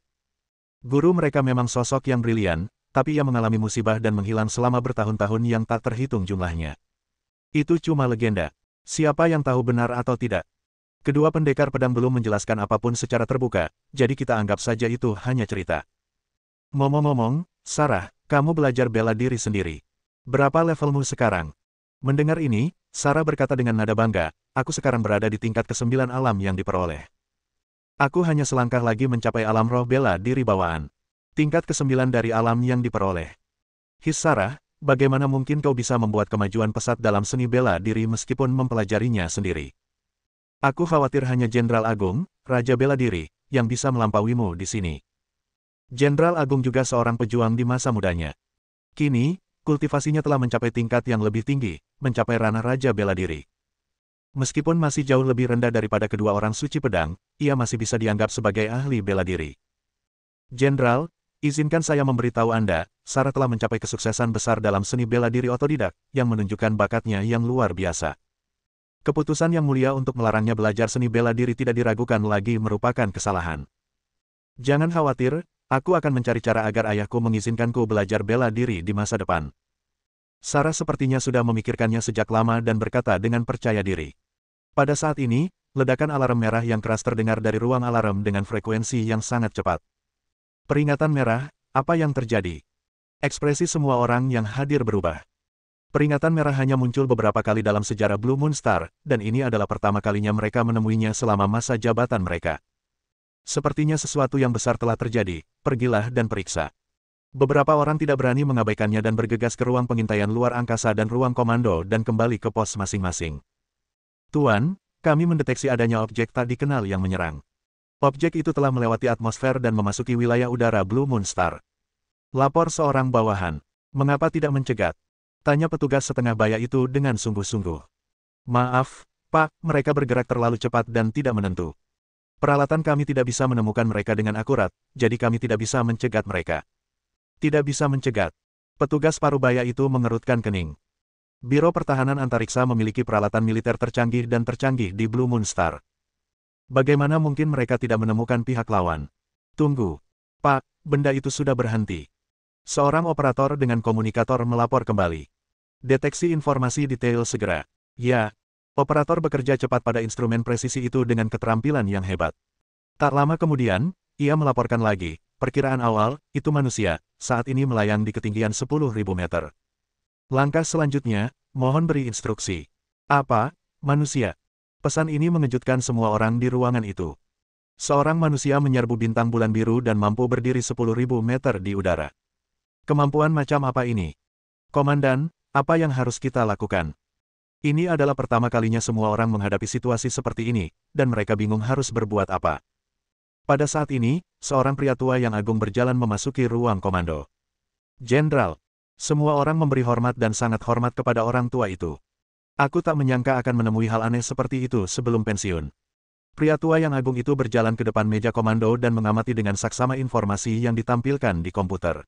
Guru mereka memang sosok yang brilian, tapi ia mengalami musibah dan menghilang selama bertahun-tahun yang tak terhitung jumlahnya. Itu cuma legenda. Siapa yang tahu benar atau tidak? Kedua pendekar pedang belum menjelaskan apapun secara terbuka, jadi kita anggap saja itu hanya cerita. Ngomong-ngomong, Sarah, kamu belajar bela diri sendiri. Berapa levelmu sekarang? Mendengar ini, Sarah berkata dengan nada bangga, aku sekarang berada di tingkat ke-9 alam yang diperoleh. Aku hanya selangkah lagi mencapai alam roh bela diri bawaan. Tingkat ke-9 dari alam yang diperoleh. His Sarah, bagaimana mungkin kau bisa membuat kemajuan pesat dalam seni bela diri meskipun mempelajarinya sendiri? Aku khawatir hanya Jenderal Agung, Raja Bela Diri, yang bisa melampauimu di sini. Jenderal Agung juga seorang pejuang di masa mudanya. Kini, kultivasinya telah mencapai tingkat yang lebih tinggi, mencapai ranah Raja Bela Diri. Meskipun masih jauh lebih rendah daripada kedua orang suci pedang, ia masih bisa dianggap sebagai ahli bela diri. Jenderal, izinkan saya memberitahu Anda, Sarah telah mencapai kesuksesan besar dalam seni bela diri otodidak, yang menunjukkan bakatnya yang luar biasa. Keputusan yang mulia untuk melarangnya belajar seni bela diri tidak diragukan lagi merupakan kesalahan. Jangan khawatir, aku akan mencari cara agar ayahku mengizinkanku belajar bela diri di masa depan. Sarah sepertinya sudah memikirkannya sejak lama dan berkata dengan percaya diri. Pada saat ini, ledakan alarm merah yang keras terdengar dari ruang alarm dengan frekuensi yang sangat cepat. Peringatan merah, apa yang terjadi? Ekspresi semua orang yang hadir berubah. Peringatan merah hanya muncul beberapa kali dalam sejarah Blue Moon Star, dan ini adalah pertama kalinya mereka menemuinya selama masa jabatan mereka. Sepertinya sesuatu yang besar telah terjadi, pergilah dan periksa. Beberapa orang tidak berani mengabaikannya dan bergegas ke ruang pengintaian luar angkasa dan ruang komando dan kembali ke pos masing-masing. Tuan, kami mendeteksi adanya objek tak dikenal yang menyerang. Objek itu telah melewati atmosfer dan memasuki wilayah udara Blue Moon Star. Lapor seorang bawahan. Mengapa tidak mencegat? Tanya petugas setengah baya itu dengan sungguh-sungguh. Maaf, Pak, mereka bergerak terlalu cepat dan tidak menentu. Peralatan kami tidak bisa menemukan mereka dengan akurat, jadi kami tidak bisa mencegat mereka. Tidak bisa mencegat. Petugas parubaya itu mengerutkan kening. Biro Pertahanan Antariksa memiliki peralatan militer tercanggih dan tercanggih di Blue Moon Star. Bagaimana mungkin mereka tidak menemukan pihak lawan? Tunggu. Pak, benda itu sudah berhenti. Seorang operator dengan komunikator melapor kembali. Deteksi informasi detail segera. Ya. Operator bekerja cepat pada instrumen presisi itu dengan keterampilan yang hebat. Tak lama kemudian, ia melaporkan lagi. Perkiraan awal, itu manusia, saat ini melayang di ketinggian 10.000 meter. Langkah selanjutnya, mohon beri instruksi. Apa? Manusia. Pesan ini mengejutkan semua orang di ruangan itu. Seorang manusia menyerbu bintang bulan biru dan mampu berdiri 10.000 meter di udara. Kemampuan macam apa ini? Komandan, apa yang harus kita lakukan? Ini adalah pertama kalinya semua orang menghadapi situasi seperti ini, dan mereka bingung harus berbuat apa. Pada saat ini, seorang pria tua yang agung berjalan memasuki ruang komando. Jenderal. Semua orang memberi hormat dan sangat hormat kepada orang tua itu. Aku tak menyangka akan menemui hal aneh seperti itu sebelum pensiun. Pria tua yang agung itu berjalan ke depan meja komando dan mengamati dengan saksama informasi yang ditampilkan di komputer.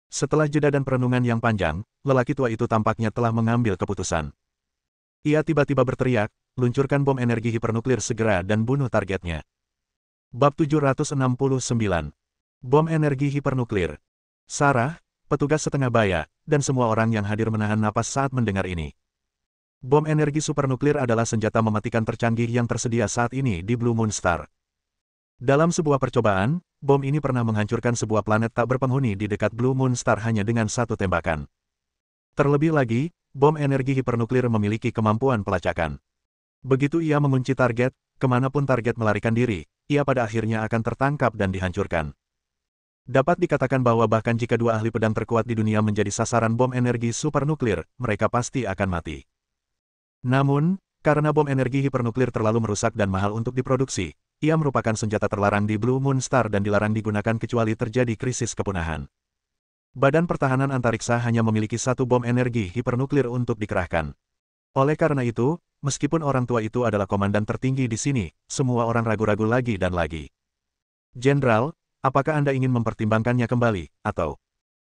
Setelah jeda dan perenungan yang panjang, lelaki tua itu tampaknya telah mengambil keputusan. Ia tiba-tiba berteriak, luncurkan bom energi hipernuklir segera dan bunuh targetnya. Bab 769. Bom energi hipernuklir. Sarah, petugas setengah baya, dan semua orang yang hadir menahan napas saat mendengar ini. Bom energi supernuklir adalah senjata mematikan tercanggih yang tersedia saat ini di Blue Moon Star. Dalam sebuah percobaan, bom ini pernah menghancurkan sebuah planet tak berpenghuni di dekat Blue Moon Star hanya dengan satu tembakan. Terlebih lagi, bom energi hipernuklir memiliki kemampuan pelacakan. Begitu ia mengunci target, kemanapun target melarikan diri, ia pada akhirnya akan tertangkap dan dihancurkan. Dapat dikatakan bahwa bahkan jika dua ahli pedang terkuat di dunia menjadi sasaran bom energi supernuklir, mereka pasti akan mati. Namun, karena bom energi hipernuklir terlalu merusak dan mahal untuk diproduksi, ia merupakan senjata terlarang di Blue Moon Star dan dilarang digunakan kecuali terjadi krisis kepunahan. Badan Pertahanan Antariksa hanya memiliki satu bom energi hipernuklir untuk dikerahkan. Oleh karena itu, meskipun orang tua itu adalah komandan tertinggi di sini, semua orang ragu-ragu lagi dan lagi. Jenderal, apakah Anda ingin mempertimbangkannya kembali, atau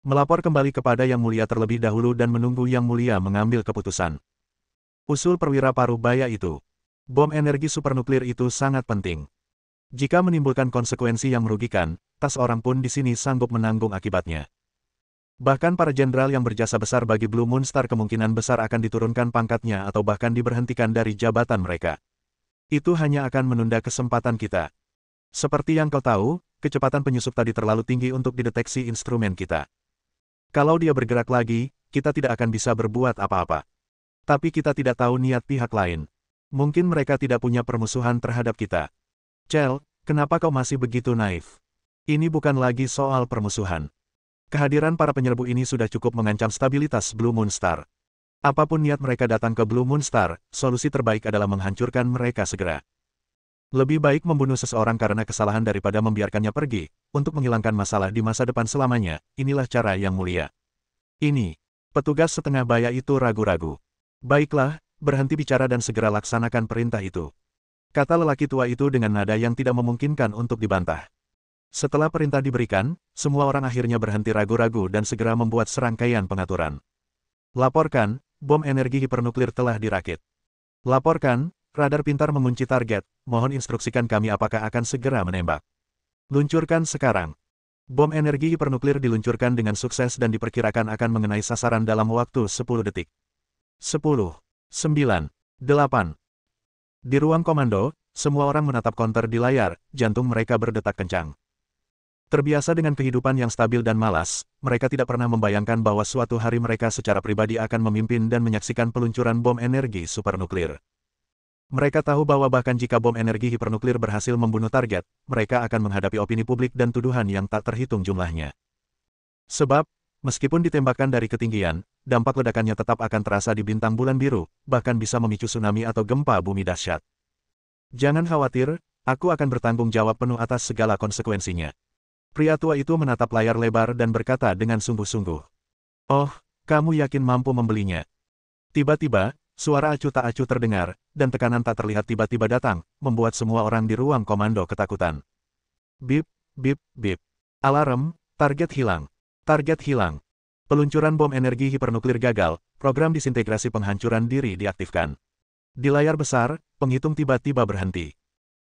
melapor kembali kepada Yang Mulia terlebih dahulu dan menunggu Yang Mulia mengambil keputusan? Usul perwira paruh baya itu. Bom energi supernuklir itu sangat penting. Jika menimbulkan konsekuensi yang merugikan, tak seorang pun di sini sanggup menanggung akibatnya. Bahkan para jenderal yang berjasa besar bagi Blue Moon Star kemungkinan besar akan diturunkan pangkatnya atau bahkan diberhentikan dari jabatan mereka. Itu hanya akan menunda kesempatan kita. Seperti yang kau tahu, kecepatan penyusup tadi terlalu tinggi untuk dideteksi instrumen kita. Kalau dia bergerak lagi, kita tidak akan bisa berbuat apa-apa. Tapi kita tidak tahu niat pihak lain. Mungkin mereka tidak punya permusuhan terhadap kita. Chell, kenapa kau masih begitu naif? Ini bukan lagi soal permusuhan. Kehadiran para penyerbu ini sudah cukup mengancam stabilitas Blue Moon Star. Apapun niat mereka datang ke Blue Moon Star, solusi terbaik adalah menghancurkan mereka segera. Lebih baik membunuh seseorang karena kesalahan daripada membiarkannya pergi, untuk menghilangkan masalah di masa depan selamanya, inilah cara yang mulia. Ini, petugas setengah baya itu ragu-ragu. Baiklah, berhenti bicara dan segera laksanakan perintah itu. Kata lelaki tua itu dengan nada yang tidak memungkinkan untuk dibantah. Setelah perintah diberikan, semua orang akhirnya berhenti ragu-ragu dan segera membuat serangkaian pengaturan. Laporkan, bom energi hipernuklir telah dirakit. Laporkan, radar pintar mengunci target, mohon instruksikan kami apakah akan segera menembak. Luncurkan sekarang. Bom energi hipernuklir diluncurkan dengan sukses dan diperkirakan akan mengenai sasaran dalam waktu 10 detik. 10, 9, 8. Di ruang komando, semua orang menatap konter di layar, jantung mereka berdetak kencang. Terbiasa dengan kehidupan yang stabil dan malas, mereka tidak pernah membayangkan bahwa suatu hari mereka secara pribadi akan memimpin dan menyaksikan peluncuran bom energi supernuklir. Mereka tahu bahwa bahkan jika bom energi hipernuklir berhasil membunuh target, mereka akan menghadapi opini publik dan tuduhan yang tak terhitung jumlahnya. Sebab, meskipun ditembakkan dari ketinggian, dampak ledakannya tetap akan terasa di bintang bulan biru, bahkan bisa memicu tsunami atau gempa bumi dahsyat. Jangan khawatir, aku akan bertanggung jawab penuh atas segala konsekuensinya. Pria tua itu menatap layar lebar dan berkata dengan sungguh-sungguh. Oh, kamu yakin mampu membelinya? Tiba-tiba, suara acuh tak acuh terdengar, dan tekanan tak terlihat tiba-tiba datang, membuat semua orang di ruang komando ketakutan. Bip, bip, bip. Alarm, target hilang. Target hilang. Peluncuran bom energi hipernuklir gagal, program disintegrasi penghancuran diri diaktifkan. Di layar besar, penghitung tiba-tiba berhenti.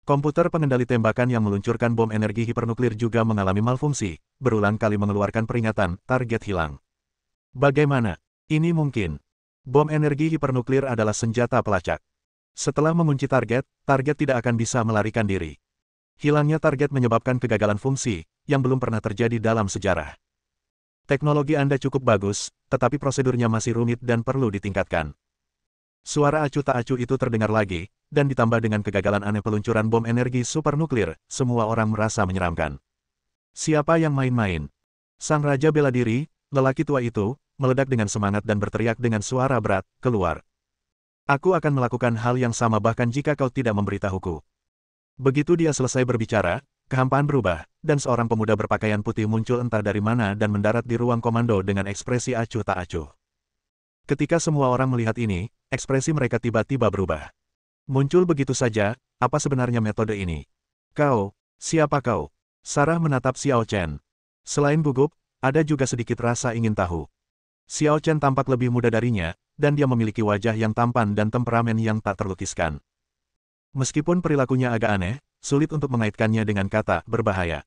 Komputer pengendali tembakan yang meluncurkan bom energi hipernuklir juga mengalami malfungsi, berulang kali mengeluarkan peringatan, target hilang. Bagaimana? Ini mungkin. Bom energi hipernuklir adalah senjata pelacak. Setelah mengunci target, target tidak akan bisa melarikan diri. Hilangnya target menyebabkan kegagalan fungsi, yang belum pernah terjadi dalam sejarah. Teknologi Anda cukup bagus, tetapi prosedurnya masih rumit dan perlu ditingkatkan. Suara acuh tak acuh itu terdengar lagi, dan ditambah dengan kegagalan aneh peluncuran bom energi supernuklir, semua orang merasa menyeramkan. Siapa yang main-main? Sang raja bela diri, lelaki tua itu, meledak dengan semangat dan berteriak dengan suara berat, keluar. Aku akan melakukan hal yang sama bahkan jika kau tidak memberitahuku. Begitu dia selesai berbicara, kehampaan berubah, dan seorang pemuda berpakaian putih muncul entah dari mana dan mendarat di ruang komando dengan ekspresi acuh tak acuh. Ketika semua orang melihat ini, ekspresi mereka tiba-tiba berubah. Muncul begitu saja, apa sebenarnya metode ini? Kau, siapa kau? Sarah menatap Xiao Chen. Selain gugup, ada juga sedikit rasa ingin tahu. Xiao Chen tampak lebih muda darinya, dan dia memiliki wajah yang tampan dan temperamen yang tak terlukiskan. Meskipun perilakunya agak aneh, sulit untuk mengaitkannya dengan kata berbahaya.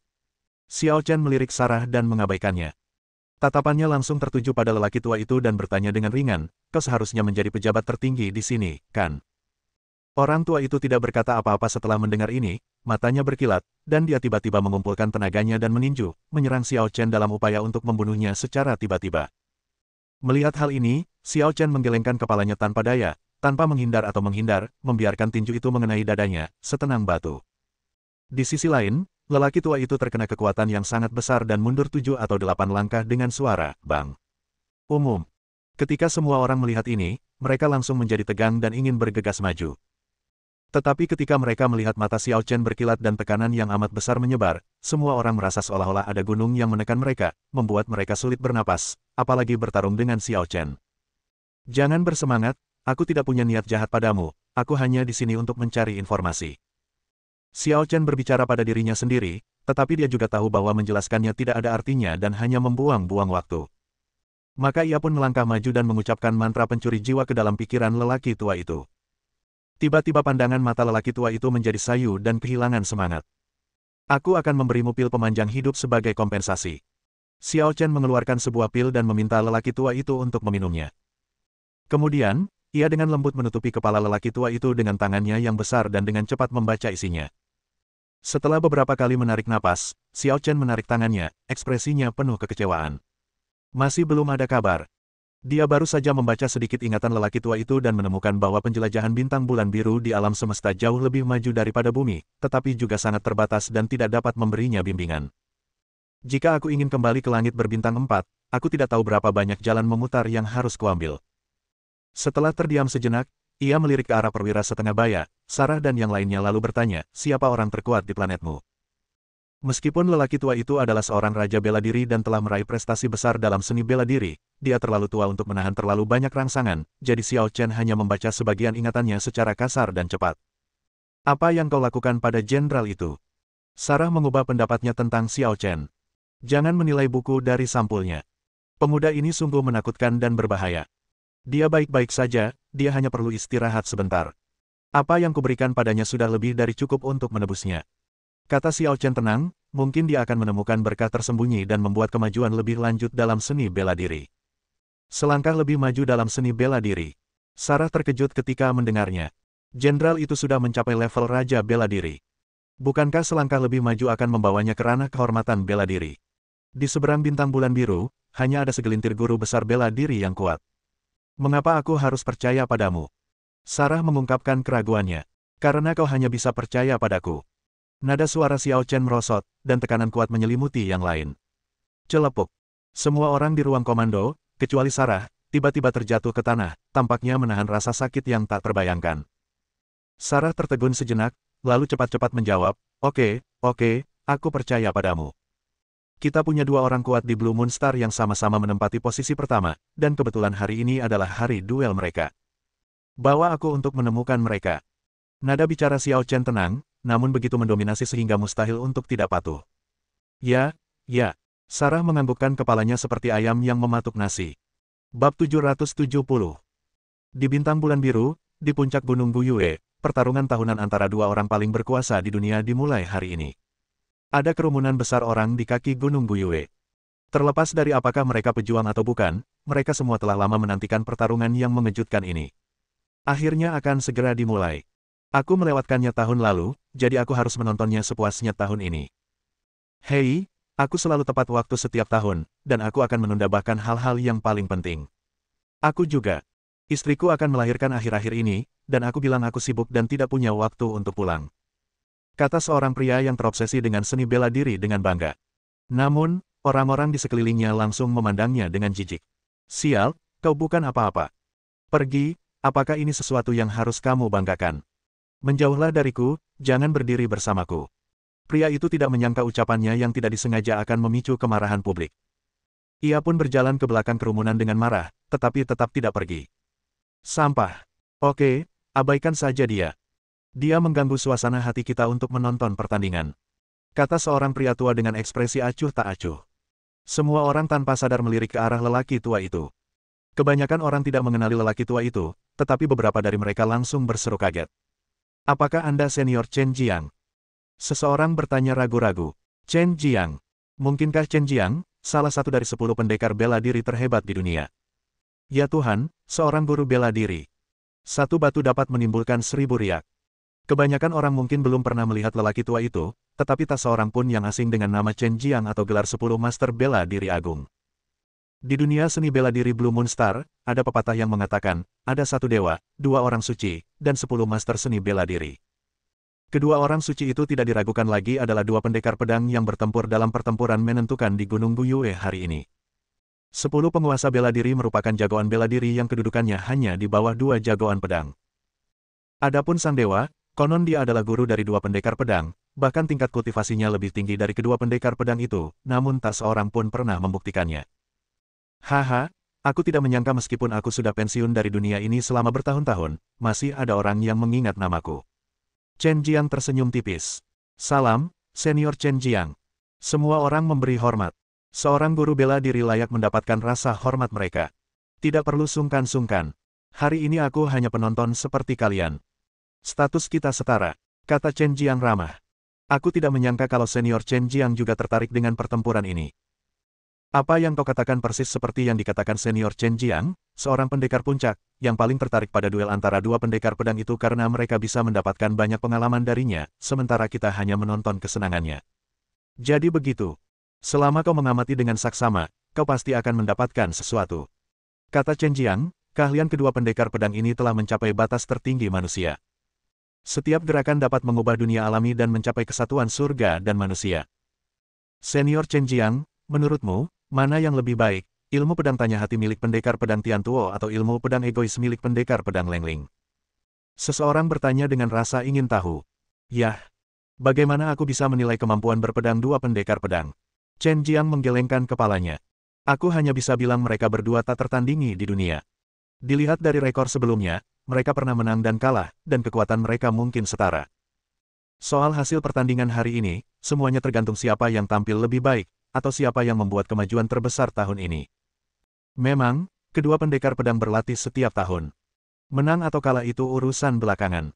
Xiao Chen melirik Sarah dan mengabaikannya. Tatapannya langsung tertuju pada lelaki tua itu dan bertanya dengan ringan, kau seharusnya menjadi pejabat tertinggi di sini, kan? Orang tua itu tidak berkata apa-apa setelah mendengar ini, matanya berkilat, dan dia tiba-tiba mengumpulkan tenaganya dan meninju, menyerang Xiao Chen dalam upaya untuk membunuhnya secara tiba-tiba. Melihat hal ini, Xiao Chen menggelengkan kepalanya tanpa daya, tanpa menghindar atau menghindar, membiarkan tinju itu mengenai dadanya, setenang batu. Di sisi lain, lelaki tua itu terkena kekuatan yang sangat besar dan mundur 7 atau 8 langkah dengan suara, bang. Umum. Ketika semua orang melihat ini, mereka langsung menjadi tegang dan ingin bergegas maju. Tetapi ketika mereka melihat mata Xiao Chen berkilat dan tekanan yang amat besar menyebar, semua orang merasa seolah-olah ada gunung yang menekan mereka, membuat mereka sulit bernapas, apalagi bertarung dengan Xiao Chen. Jangan bersemangat, aku tidak punya niat jahat padamu, aku hanya di sini untuk mencari informasi. Xiao Chen berbicara pada dirinya sendiri, tetapi dia juga tahu bahwa menjelaskannya tidak ada artinya dan hanya membuang-buang waktu. Maka ia pun melangkah maju dan mengucapkan mantra pencuri jiwa ke dalam pikiran lelaki tua itu. Tiba-tiba pandangan mata lelaki tua itu menjadi sayu dan kehilangan semangat. Aku akan memberimu pil pemanjang hidup sebagai kompensasi. Xiao Chen mengeluarkan sebuah pil dan meminta lelaki tua itu untuk meminumnya. Kemudian, ia dengan lembut menutupi kepala lelaki tua itu dengan tangannya yang besar dan dengan cepat membaca isinya. Setelah beberapa kali menarik napas, Xiao Chen menarik tangannya, ekspresinya penuh kekecewaan. Masih belum ada kabar. Dia baru saja membaca sedikit ingatan lelaki tua itu dan menemukan bahwa penjelajahan bintang bulan biru di alam semesta jauh lebih maju daripada bumi, tetapi juga sangat terbatas dan tidak dapat memberinya bimbingan. Jika aku ingin kembali ke langit berbintang 4, aku tidak tahu berapa banyak jalan memutar yang harus kuambil. Setelah terdiam sejenak, ia melirik ke arah perwira setengah baya, Sarah dan yang lainnya lalu bertanya, siapa orang terkuat di planetmu? Meskipun lelaki tua itu adalah seorang raja bela diri dan telah meraih prestasi besar dalam seni bela diri, dia terlalu tua untuk menahan terlalu banyak rangsangan, jadi Xiao Chen hanya membaca sebagian ingatannya secara kasar dan cepat. Apa yang kau lakukan pada jenderal itu? Sarah mengubah pendapatnya tentang Xiao Chen. Jangan menilai buku dari sampulnya. Pemuda ini sungguh menakutkan dan berbahaya. Dia baik-baik saja, dia hanya perlu istirahat sebentar. Apa yang kuberikan padanya sudah lebih dari cukup untuk menebusnya. Kata Xiao Chen tenang, mungkin dia akan menemukan berkah tersembunyi dan membuat kemajuan lebih lanjut dalam seni bela diri. Selangkah lebih maju dalam seni bela diri. Sarah terkejut ketika mendengarnya. Jenderal itu sudah mencapai level raja bela diri. Bukankah selangkah lebih maju akan membawanya ke ranah kehormatan bela diri? Di seberang bintang bulan biru, hanya ada segelintir guru besar bela diri yang kuat. Mengapa aku harus percaya padamu? Sarah mengungkapkan keraguannya. Karena kau hanya bisa percaya padaku. Nada suara Xiao Chen merosot, dan tekanan kuat menyelimuti yang lain. Celepuk. Semua orang di ruang komando, kecuali Sarah, tiba-tiba terjatuh ke tanah, tampaknya menahan rasa sakit yang tak terbayangkan. Sarah tertegun sejenak, lalu cepat-cepat menjawab, Oke, aku percaya padamu. Kita punya dua orang kuat di Blue Moon Star yang sama-sama menempati posisi pertama, dan kebetulan hari ini adalah hari duel mereka. Bawa aku untuk menemukan mereka. Nada bicara Xiao Chen tenang, namun begitu mendominasi sehingga mustahil untuk tidak patuh. Ya. Sarah menganggukkan kepalanya seperti ayam yang mematuk nasi. Bab 770. Di bintang bulan biru, di puncak Gunung Guyue, pertarungan tahunan antara dua orang paling berkuasa di dunia dimulai hari ini. Ada kerumunan besar orang di kaki Gunung Guyue. Terlepas dari apakah mereka pejuang atau bukan, mereka semua telah lama menantikan pertarungan yang mengejutkan ini. Akhirnya akan segera dimulai. Aku melewatkannya tahun lalu, jadi aku harus menontonnya sepuasnya tahun ini. Hei, aku selalu tepat waktu setiap tahun, dan aku akan menunda bahkan hal-hal yang paling penting. Aku juga. Istriku akan melahirkan akhir-akhir ini, dan aku bilang aku sibuk dan tidak punya waktu untuk pulang. Kata seorang pria yang terobsesi dengan seni bela diri dengan bangga. Namun, orang-orang di sekelilingnya langsung memandangnya dengan jijik. Sial, kau bukan apa-apa. Pergi, apakah ini sesuatu yang harus kamu banggakan? Menjauhlah dariku, jangan berdiri bersamaku. Pria itu tidak menyangka ucapannya yang tidak disengaja akan memicu kemarahan publik. Ia pun berjalan ke belakang kerumunan dengan marah, tetapi tetap tidak pergi. Sampah. Oke, abaikan saja dia. Dia mengganggu suasana hati kita untuk menonton pertandingan. Kata seorang pria tua dengan ekspresi acuh tak acuh. Semua orang tanpa sadar melirik ke arah lelaki tua itu. Kebanyakan orang tidak mengenali lelaki tua itu, tetapi beberapa dari mereka langsung berseru kaget. Apakah Anda senior Chen Jiang? Seseorang bertanya ragu-ragu. Chen Jiang. Mungkinkah Chen Jiang, salah satu dari 10 pendekar bela diri terhebat di dunia? Ya Tuhan, seorang guru bela diri. Satu batu dapat menimbulkan 1000 riak. Kebanyakan orang mungkin belum pernah melihat lelaki tua itu, tetapi tak seorang pun yang asing dengan nama Chen Jiang atau gelar 10 Master Bela Diri Agung. Di dunia seni bela diri Blue Moon Star, ada pepatah yang mengatakan, ada satu dewa, 2 orang suci, dan 10 master seni bela diri. Kedua orang suci itu tidak diragukan lagi adalah 2 pendekar pedang yang bertempur dalam pertempuran menentukan di Gunung Guyue hari ini. 10 penguasa bela diri merupakan jagoan bela diri yang kedudukannya hanya di bawah 2 jagoan pedang. Adapun sang dewa, Konon dia adalah guru dari dua pendekar pedang, bahkan tingkat kultivasinya lebih tinggi dari kedua pendekar pedang itu, namun tak seorang pun pernah membuktikannya. Haha, aku tidak menyangka meskipun aku sudah pensiun dari dunia ini selama bertahun-tahun, masih ada orang yang mengingat namaku. Chen Jiang tersenyum tipis. Salam, Senior Chen Jiang. Semua orang memberi hormat. Seorang guru bela diri layak mendapatkan rasa hormat mereka. Tidak perlu sungkan-sungkan. Hari ini aku hanya penonton seperti kalian. Status kita setara, kata Chen Jiang ramah. Aku tidak menyangka kalau Senior Chen Jiang juga tertarik dengan pertempuran ini. Apa yang kau katakan persis seperti yang dikatakan Senior Chen Jiang, seorang pendekar puncak, yang paling tertarik pada duel antara dua pendekar pedang itu karena mereka bisa mendapatkan banyak pengalaman darinya, sementara kita hanya menonton kesenangannya. Jadi begitu. Selama kau mengamati dengan saksama, kau pasti akan mendapatkan sesuatu. Kata Chen Jiang, keahlian kedua pendekar pedang ini telah mencapai batas tertinggi manusia. Setiap gerakan dapat mengubah dunia alami dan mencapai kesatuan surga dan manusia. Senior Chen Jiang, menurutmu, mana yang lebih baik, ilmu pedang tanya hati milik pendekar pedang Tian Tuo atau ilmu pedang egois milik pendekar pedang Leng Ling? Seseorang bertanya dengan rasa ingin tahu. Yah, bagaimana aku bisa menilai kemampuan berpedang dua pendekar pedang? Chen Jiang menggelengkan kepalanya. Aku hanya bisa bilang mereka berdua tak tertandingi di dunia. Dilihat dari rekor sebelumnya, mereka pernah menang dan kalah, dan kekuatan mereka mungkin setara. Soal hasil pertandingan hari ini, semuanya tergantung siapa yang tampil lebih baik, atau siapa yang membuat kemajuan terbesar tahun ini. Memang, kedua pendekar pedang berlatih setiap tahun. Menang atau kalah itu urusan belakangan.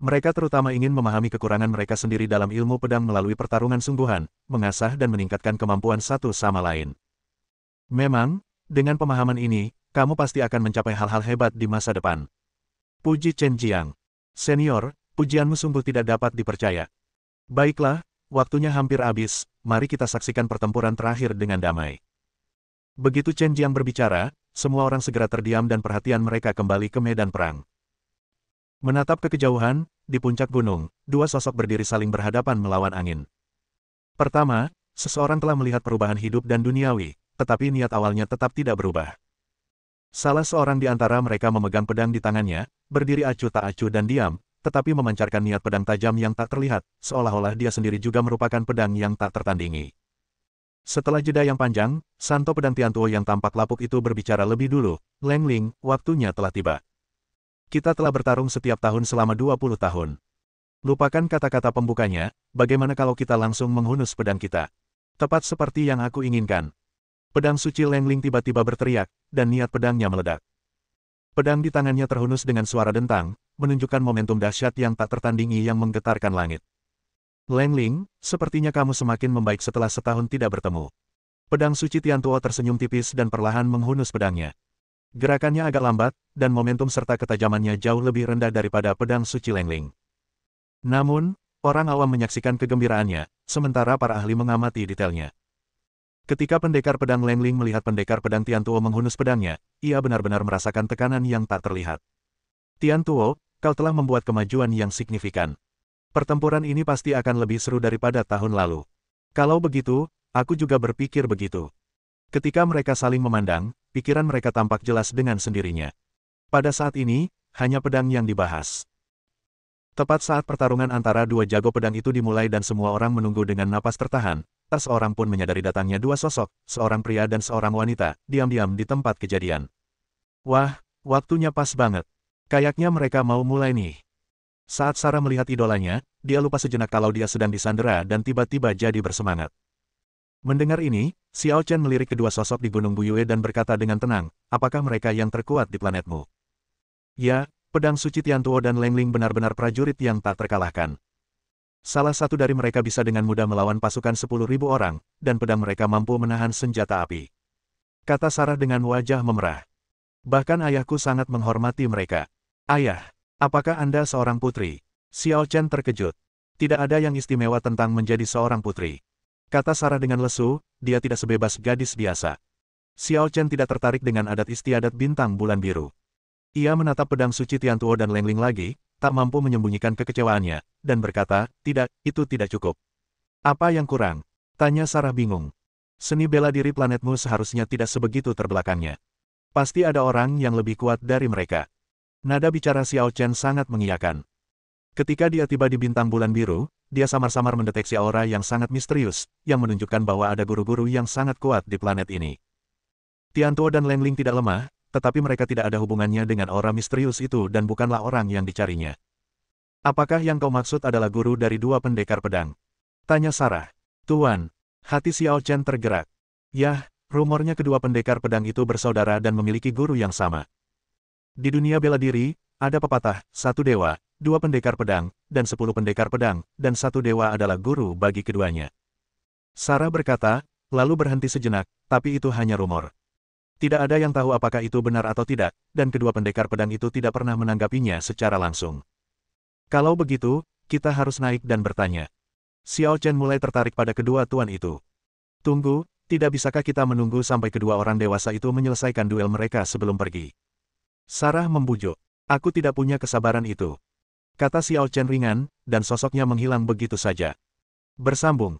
Mereka terutama ingin memahami kekurangan mereka sendiri dalam ilmu pedang melalui pertarungan sungguhan, mengasah dan meningkatkan kemampuan satu sama lain. Memang, dengan pemahaman ini, kamu pasti akan mencapai hal-hal hebat di masa depan. Puji Chen Jiang. Senior, pujianmu sungguh tidak dapat dipercaya. Baiklah, waktunya hampir habis, mari kita saksikan pertempuran terakhir dengan damai. Begitu Chen Jiang berbicara, semua orang segera terdiam dan perhatian mereka kembali ke medan perang. Menatap ke kejauhan, di puncak gunung, dua sosok berdiri saling berhadapan melawan angin. Pertama, seseorang telah melihat perubahan hidup dan duniawi, tetapi niat awalnya tetap tidak berubah. Salah seorang di antara mereka memegang pedang di tangannya, berdiri acuh tak acuh dan diam, tetapi memancarkan niat pedang tajam yang tak terlihat, seolah-olah dia sendiri juga merupakan pedang yang tak tertandingi. Setelah jeda yang panjang, Santo pedang Tian Tuo yang tampak lapuk itu berbicara lebih dulu, Leng Ling, waktunya telah tiba. Kita telah bertarung setiap tahun selama 20 tahun. Lupakan kata-kata pembukanya, bagaimana kalau kita langsung menghunus pedang kita? Tepat seperti yang aku inginkan. Pedang suci Leng Ling tiba-tiba berteriak, dan niat pedangnya meledak. Pedang di tangannya terhunus dengan suara dentang, menunjukkan momentum dahsyat yang tak tertandingi yang menggetarkan langit. Leng Ling, sepertinya kamu semakin membaik setelah setahun tidak bertemu. Pedang suci Tian Tuo tersenyum tipis dan perlahan menghunus pedangnya. Gerakannya agak lambat, dan momentum serta ketajamannya jauh lebih rendah daripada pedang suci Leng Ling. Namun, orang awam menyaksikan kegembiraannya, sementara para ahli mengamati detailnya. Ketika pendekar pedang Leng Ling melihat pendekar pedang Tian Tuo menghunus pedangnya, ia benar-benar merasakan tekanan yang tak terlihat. Tian Tuo, kau telah membuat kemajuan yang signifikan. Pertempuran ini pasti akan lebih seru daripada tahun lalu. Kalau begitu, aku juga berpikir begitu. Ketika mereka saling memandang, pikiran mereka tampak jelas dengan sendirinya. Pada saat ini, hanya pedang yang dibahas. Tepat saat pertarungan antara dua jago pedang itu dimulai dan semua orang menunggu dengan napas tertahan, tak seorang pun menyadari datangnya dua sosok, seorang pria dan seorang wanita, diam-diam di tempat kejadian. Wah, waktunya pas banget. Kayaknya mereka mau mulai nih. Saat Sarah melihat idolanya, dia lupa sejenak kalau dia sedang disandera dan tiba-tiba jadi bersemangat. Mendengar ini, Xiao Chen melirik kedua sosok di Gunung Buyue dan berkata dengan tenang, apakah mereka yang terkuat di planetmu? Ya, pedang suci Tian Tuo dan Leng Ling benar-benar prajurit yang tak terkalahkan. Salah satu dari mereka bisa dengan mudah melawan pasukan 10.000 orang, dan pedang mereka mampu menahan senjata api. Kata Sarah dengan wajah memerah. Bahkan ayahku sangat menghormati mereka. Ayah, apakah Anda seorang putri? Xiao Chen terkejut. Tidak ada yang istimewa tentang menjadi seorang putri. Kata Sarah dengan lesu, dia tidak sebebas gadis biasa. Xiao Chen tidak tertarik dengan adat istiadat bintang bulan biru. Ia menatap pedang suci Tian Tuo dan Leng Ling lagi, tak mampu menyembunyikan kekecewaannya, dan berkata, tidak, itu tidak cukup. Apa yang kurang? Tanya Sarah bingung. Seni bela diri planetmu seharusnya tidak sebegitu terbelakangnya. Pasti ada orang yang lebih kuat dari mereka. Nada bicara Xiao Chen sangat mengiyakan. Ketika dia tiba di bintang bulan biru, dia samar-samar mendeteksi aura yang sangat misterius, yang menunjukkan bahwa ada guru-guru yang sangat kuat di planet ini. Tiantuo dan Lengling tidak lemah, tetapi mereka tidak ada hubungannya dengan aura misterius itu dan bukanlah orang yang dicarinya. Apakah yang kau maksud adalah guru dari dua pendekar pedang? Tanya Sarah. Tuan, hati Xiao Chen tergerak. Yah, rumornya kedua pendekar pedang itu bersaudara dan memiliki guru yang sama. Di dunia bela diri, ada pepatah, satu dewa, dua pendekar pedang, dan 10 pendekar pedang, dan satu dewa adalah guru bagi keduanya. Sarah berkata, lalu berhenti sejenak, tapi itu hanya rumor. Tidak ada yang tahu apakah itu benar atau tidak, dan kedua pendekar pedang itu tidak pernah menanggapinya secara langsung. Kalau begitu, kita harus naik dan bertanya. Xiao Chen mulai tertarik pada kedua tuan itu. Tunggu, tidak bisakah kita menunggu sampai kedua orang dewasa itu menyelesaikan duel mereka sebelum pergi? Sarah membujuk. Aku tidak punya kesabaran itu. Kata Xiao Chen ringan, dan sosoknya menghilang begitu saja. Bersambung.